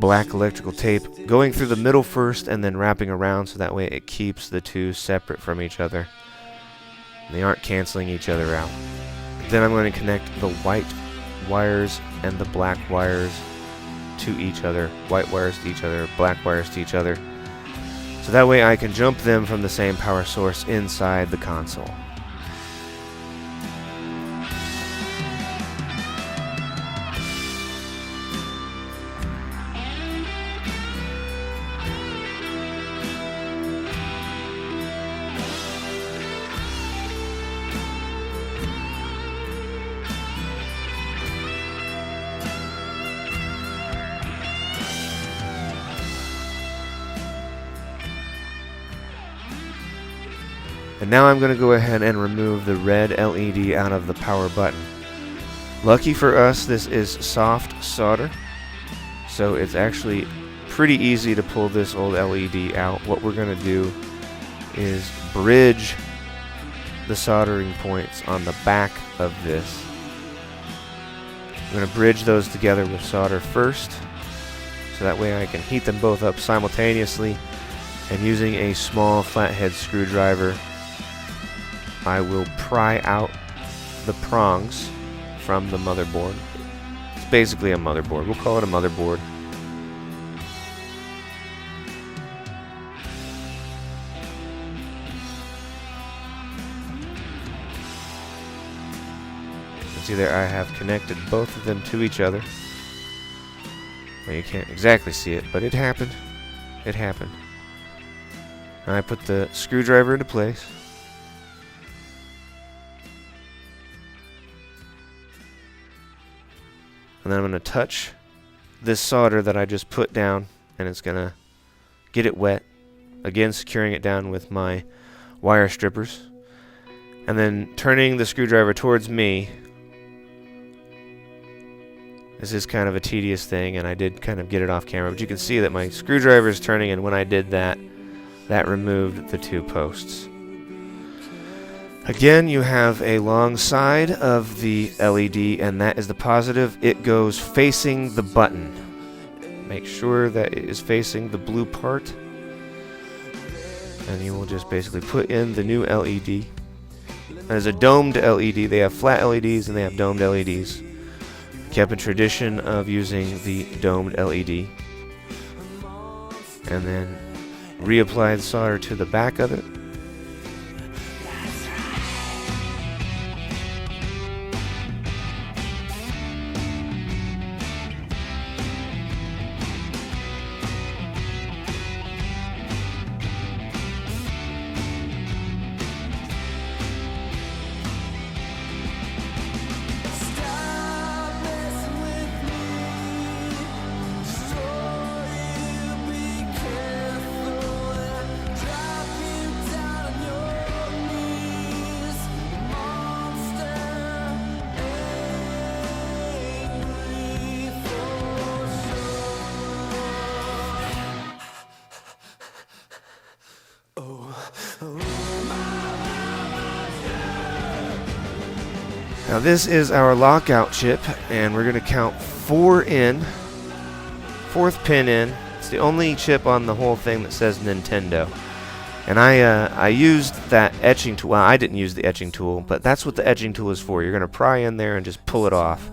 Speaker 1: black electrical tape, going through the middle first and then wrapping around so that way it keeps the two separate from each other. They aren't canceling each other out. Then I'm going to connect the white wires and the black wires to each other. White wires to each other, black wires to each other. So that way I can jump them from the same power source inside the console. And now I'm going to go ahead and remove the red LED out of the power button. Lucky for us, this is soft solder, so it's actually pretty easy to pull this old LED out. What we're going to do is bridge the soldering points on the back of this. I'm going to bridge those together with solder first, so that way I can heat them both up simultaneously, and using a small flathead screwdriver I will pry out the prongs from the motherboard. It's basically a motherboard. We'll call it a motherboard. You can see there I have connected both of them to each other. Well, you can't exactly see it, but it happened. It happened. I put the screwdriver into place. And then I'm going to touch this solder that I just put down, and it's going to get it wet. Again, securing it down with my wire strippers. And then turning the screwdriver towards me. This is kind of a tedious thing, and I did kind of get it off camera, but you can see that my screwdriver is turning, and when I did that, that removed the two posts. Again, you have a long side of the LED, and that is the positive. It goes facing the button. Make sure that it is facing the blue part. And you will just basically put in the new LED. There's a domed LED. They have flat LEDs and they have domed LEDs. Kept a tradition of using the domed LED. And then reapply the solder to the back of it. Now this is our lockout chip, and we're going to count 4 in, 4th pin in. It's the only chip on the whole thing that says Nintendo. And I used that etching tool. Well, I didn't use the etching tool, but that's what the etching tool is for. You're going to pry in there and just pull it off.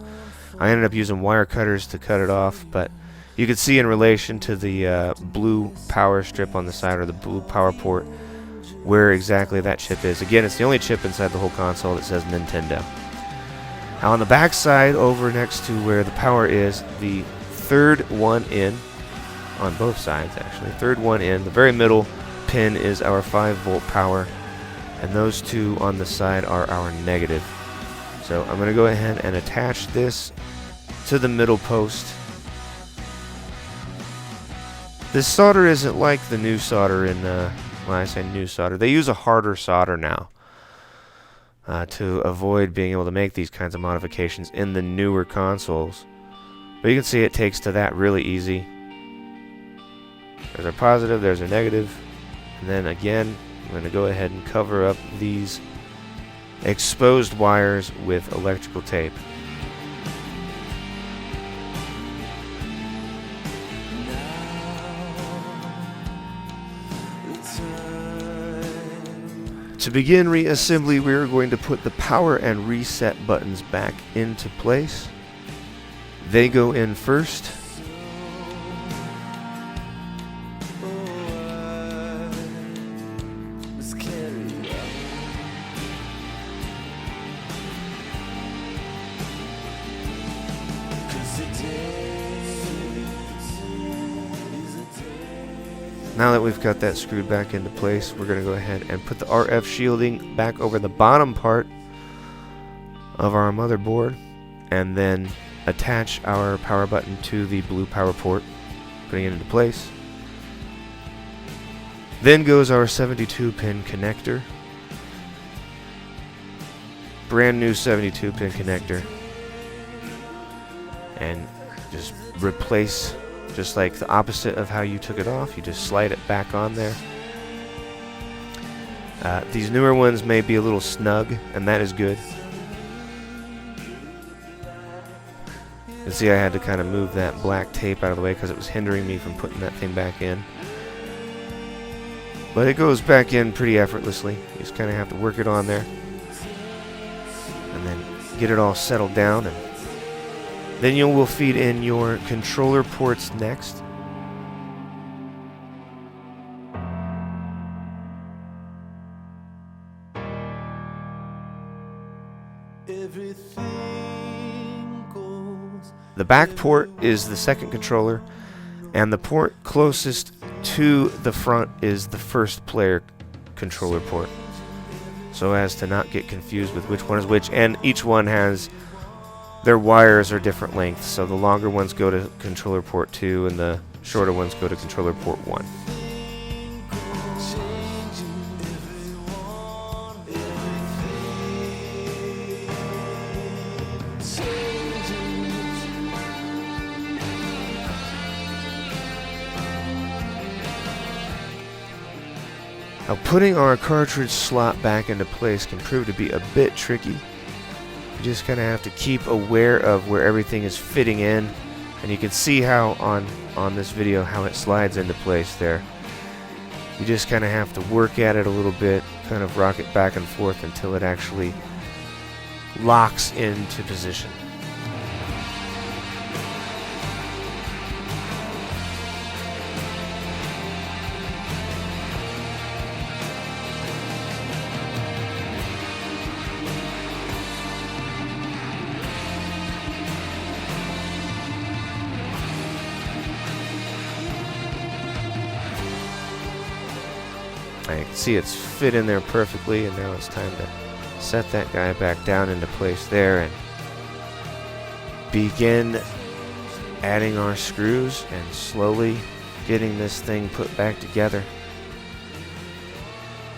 Speaker 1: I ended up using wire cutters to cut it off, but you can see in relation to the blue power strip on the side, or the blue power port, where exactly that chip is. Again, it's the only chip inside the whole console that says Nintendo. Now on the back side, over next to where the power is, the 3rd one in, on both sides actually, 3rd one in, the very middle pin is our 5-volt power, and those two on the side are our negative. So I'm going to go ahead and attach this to the middle post. This solder isn't like the new solder in, when I say new solder, they use a harder solder now. To avoid being able to make these kinds of modifications in the newer consoles. But you can see it takes to that really easy. There's our positive, there's our negative, and then again I'm going to go ahead and cover up these exposed wires with electrical tape. To begin reassembly, we are going to put the power and reset buttons back into place. They go in first. Now that we've got that screwed back into place, we're going to go ahead and put the RF shielding back over the bottom part of our motherboard, and then attach our power button to the blue power port, putting it into place. Then goes our 72-pin connector. Brand new 72-pin connector. And just replace, just like the opposite of how you took it off, you just slide it back on there. These newer ones may be a little snug, and that is good. You can see I had to kind of move that black tape out of the way because it was hindering me from putting that thing back in. But it goes back in pretty effortlessly. You just kind of have to work it on there and then get it all settled down, and then you will feed in your controller ports next. The back port is the second controller, and the port closest to the front is the first player controller port, so as to not get confused with which one is which. And each one has, their wires are different lengths, so the longer ones go to controller port 2 and the shorter ones go to controller port 1. Now, putting our cartridge slot back into place can prove to be a bit tricky. You just kind of have to keep aware of where everything is fitting in, and you can see how on this video how it slides into place there. You just kind of have to work at it a little bit, kind of rock it back and forth until it actually locks into position. I can see it's fit in there perfectly, and now it's time to set that guy back down into place there and begin adding our screws and slowly getting this thing put back together.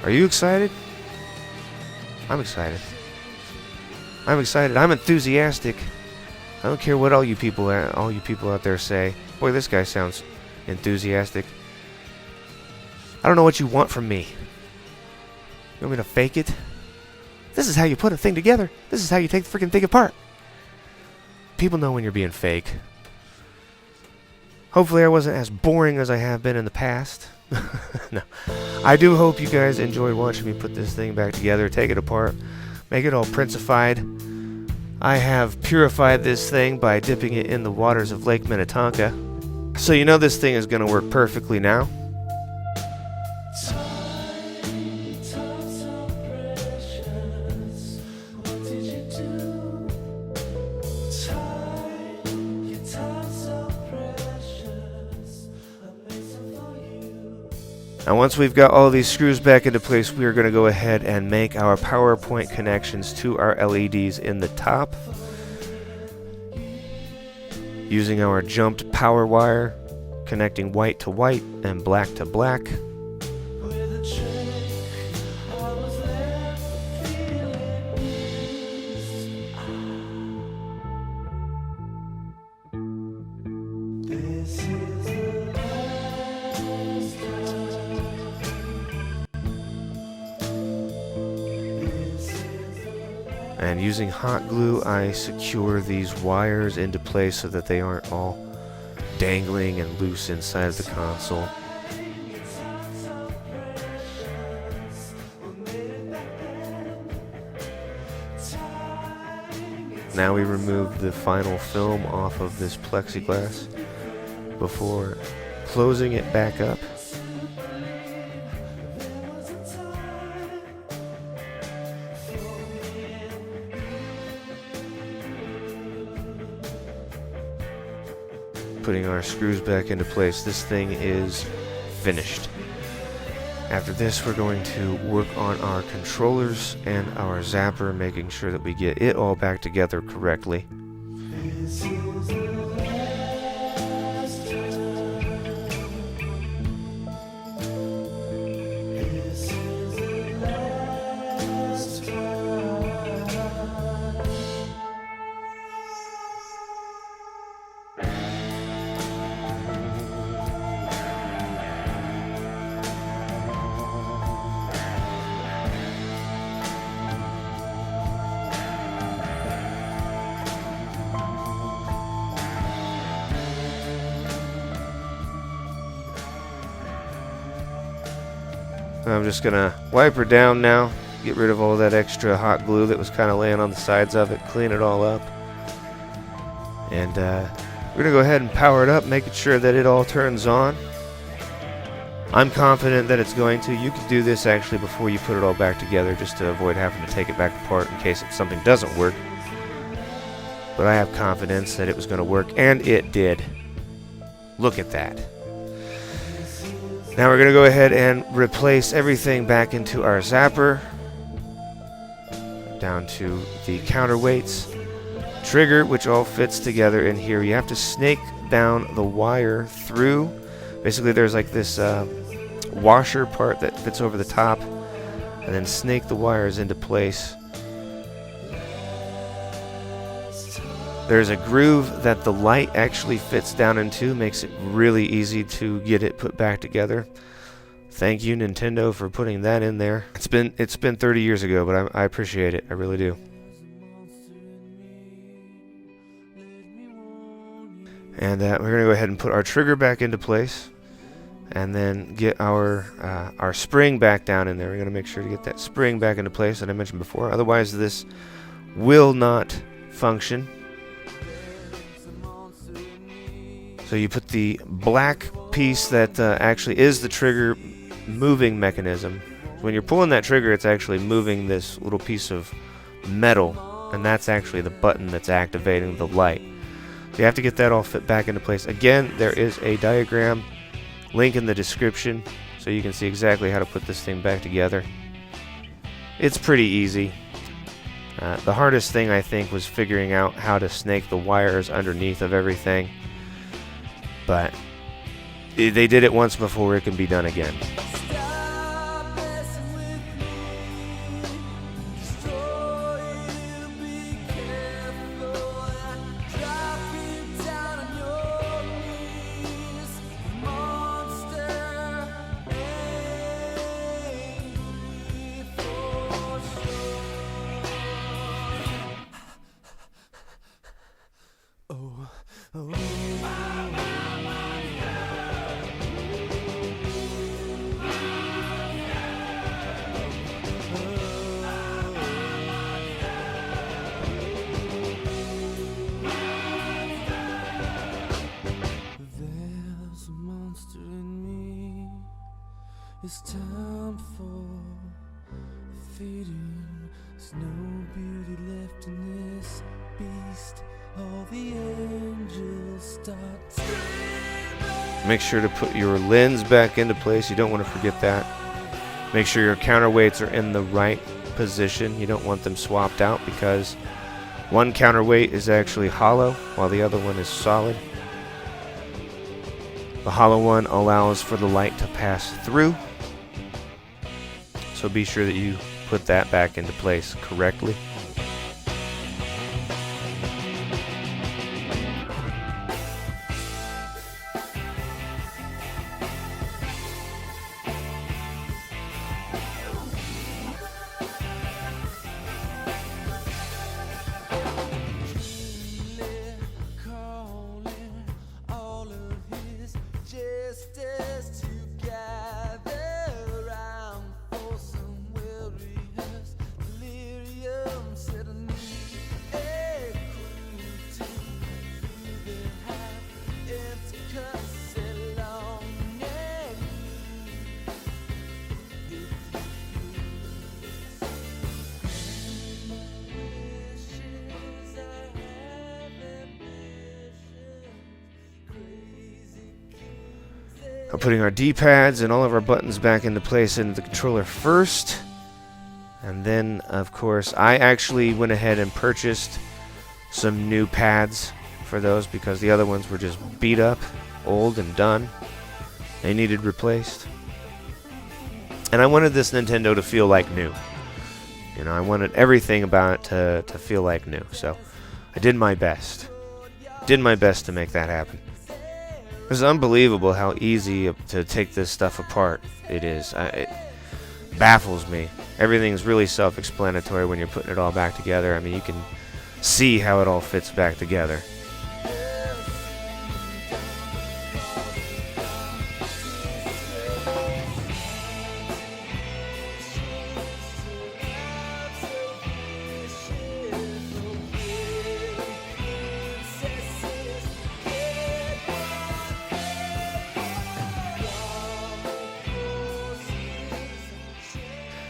Speaker 1: Are you excited? I'm excited. I'm excited. I'm enthusiastic. I don't care what all you people out there say. Boy, this guy sounds enthusiastic. I don't know what you want from me. You want me to fake it? This is how you put a thing together. This is how you take the freaking thing apart. People know when you're being fake. Hopefully I wasn't as boring as I have been in the past. No. I do hope you guys enjoyed watching me put this thing back together, take it apart, make it all Princified. I have purified this thing by dipping it in the waters of Lake Minnetonka. So you know this thing is going to work perfectly now. Now once we've got all these screws back into place, we are going to go ahead and make our power point connections to our LEDs in the top. Using our jumped power wire, connecting white to white and black to black. And using hot glue, I secure these wires into place so that they aren't all dangling and loose inside of the console. Now we remove the final film off of this plexiglass before closing it back up. Putting our screws back into place. This thing is finished. After this, we're going to work on our controllers and our zapper, making sure that we get it all back together correctly. I'm just gonna wipe her down now, get rid of all that extra hot glue that was kind of laying on the sides of it, clean it all up. And we're gonna go ahead and power it up, making sure that it all turns on. I'm confident that it's going to. You could do this actually before you put it all back together, just to avoid having to take it back apart in case something doesn't work. But I have confidence that it was going to work, and it did. Look at that. Now we're going to go ahead and replace everything back into our zapper, down to the counterweights, trigger, which all fits together in here. You have to snake down the wire through. Basically, there's like this washer part that fits over the top, and then snake the wires into place. There's a groove that the light actually fits down into, makes it really easy to get it put back together. Thank you, Nintendo, for putting that in there. It's been 30 years ago, but I appreciate it. I really do. And we're gonna go ahead and put our trigger back into place, and then get our spring back down in there. We're gonna make sure to get that spring back into place that I mentioned before. Otherwise, this will not function. So you put the black piece that actually is the trigger moving mechanism. When you're pulling that trigger, it's actually moving this little piece of metal, and that's actually the button that's activating the light. So you have to get that all fit back into place. Again, there is a diagram link in the description so you can see exactly how to put this thing back together. It's pretty easy. The hardest thing, I think, was figuring out how to snake the wires underneath of everything. But they did it once before, it can be done again.
Speaker 2: It's time for feeding. There's no beauty left in this beast. All the angels start screaming.
Speaker 1: Make sure to put your lens back into place. You don't want to forget that. Make sure your counterweights are in the right position. You don't want them swapped out because one counterweight is actually hollow while the other one is solid. The hollow one allows for the light to pass through. So be sure that you put that back into place correctly. putting our D-pads and all of our buttons back into place into the controller first. And then, of course, I actually went ahead and purchased some new pads for those because the other ones were just beat up, old, and done. They needed replaced. And I wanted this Nintendo to feel like new. You know, I wanted everything about it to feel like new. So I did my best. Did my best to make that happen. It's unbelievable how easy to take this stuff apart it is. It baffles me. Everything's really self-explanatory when you're putting it all back together. I mean, you can see how it all fits back together.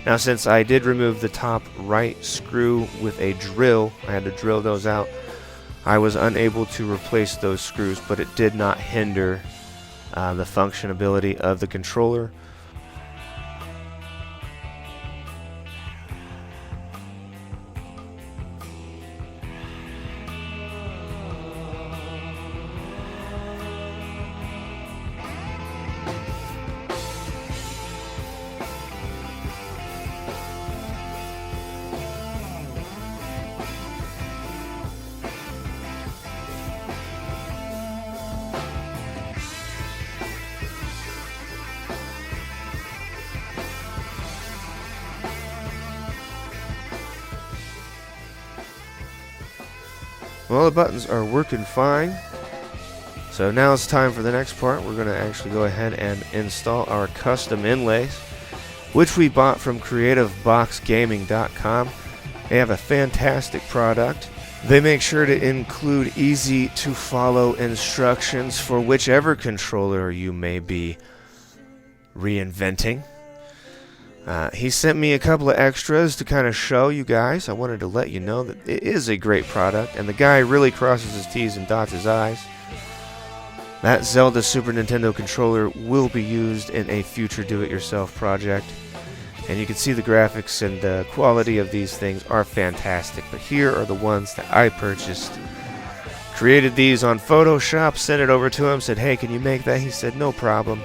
Speaker 1: Now, since I did remove the top right screw with a drill, I had to drill those out, I was unable to replace those screws, but it did not hinder the functionability of the controller. Well, the buttons are working fine. So now it's time for the next part. We're going to actually go ahead and install our custom inlays, which we bought from creativeboxgaming.com. They have a fantastic product. They make sure to include easy to follow instructions for whichever controller you may be reinventing. He sent me a couple of extras to kind of show you guys. I wanted to let you know that it is a great product, and the guy really crosses his T's and dots his I's. That Zelda Super Nintendo controller will be used in a future do-it-yourself project, and you can see the graphics and the quality of these things are fantastic. But here are the ones that I purchased. Created these on Photoshop, sent it over to him, said, "Hey, can you make that?" He said, "No problem,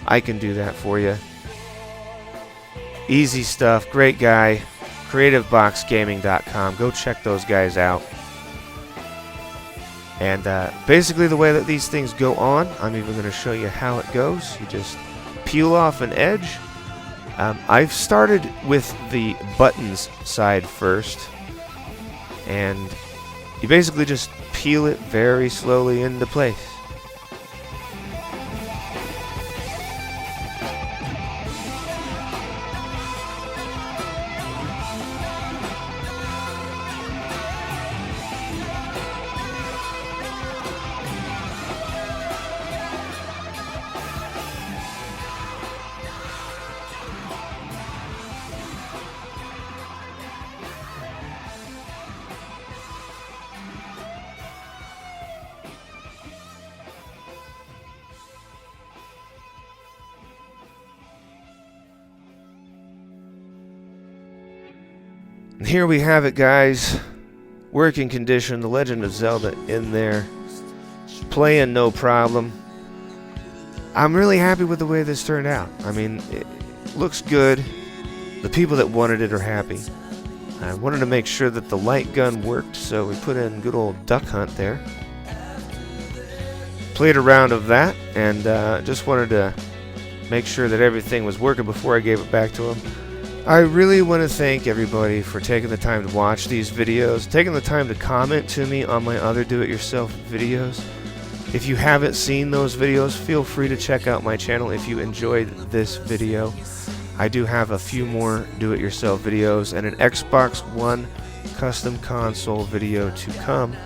Speaker 1: I can do that for you." Easy stuff, great guy, creativeboxgaming.com. Go check those guys out. And basically the way that these things go on, I'm even going to show you how it goes. You just peel off an edge. I've started with the buttons side first. And you basically just peel it very slowly into place. And here we have it, guys. Working condition, The Legend of Zelda in there. Playing no problem. I'm really happy with the way this turned out. I mean, it looks good. The people that wanted it are happy. I wanted to make sure that the light gun worked, so we put in good old Duck Hunt there. Played a round of that, and just wanted to make sure that everything was working before I gave it back to him. I really want to thank everybody for taking the time to watch these videos, taking the time to comment to me on my other do-it-yourself videos. If you haven't seen those videos, feel free to check out my channel if you enjoyed this video. I do have a few more do-it-yourself videos and an Xbox One custom console video to come.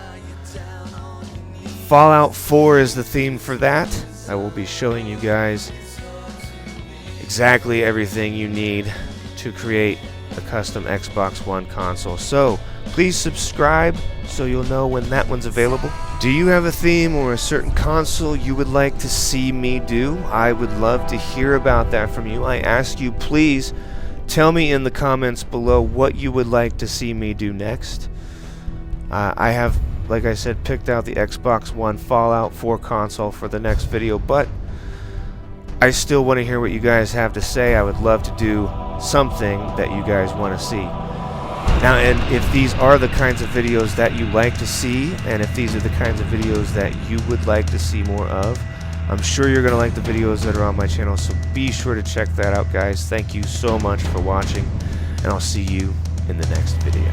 Speaker 1: Fallout 4 is the theme for that. I will be showing you guys exactly everything you need to create a custom Xbox One console. So please subscribe so you'll know when that one's available. Do you have a theme or a certain console you would like to see me do? I would love to hear about that from you. I ask you, please tell me in the comments below what you would like to see me do next. I have, like I said, picked out the Xbox One Fallout 4 console for the next video, but I still want to hear what you guys have to say. I would love to do something that you guys want to see. Now, and if these are the kinds of videos that you like to see, and if these are the kinds of videos that you would like to see more of, I'm sure you're going to like the videos that are on my channel, so be sure to check that out, guys. Thank you so much for watching, and I'll see you in the next video.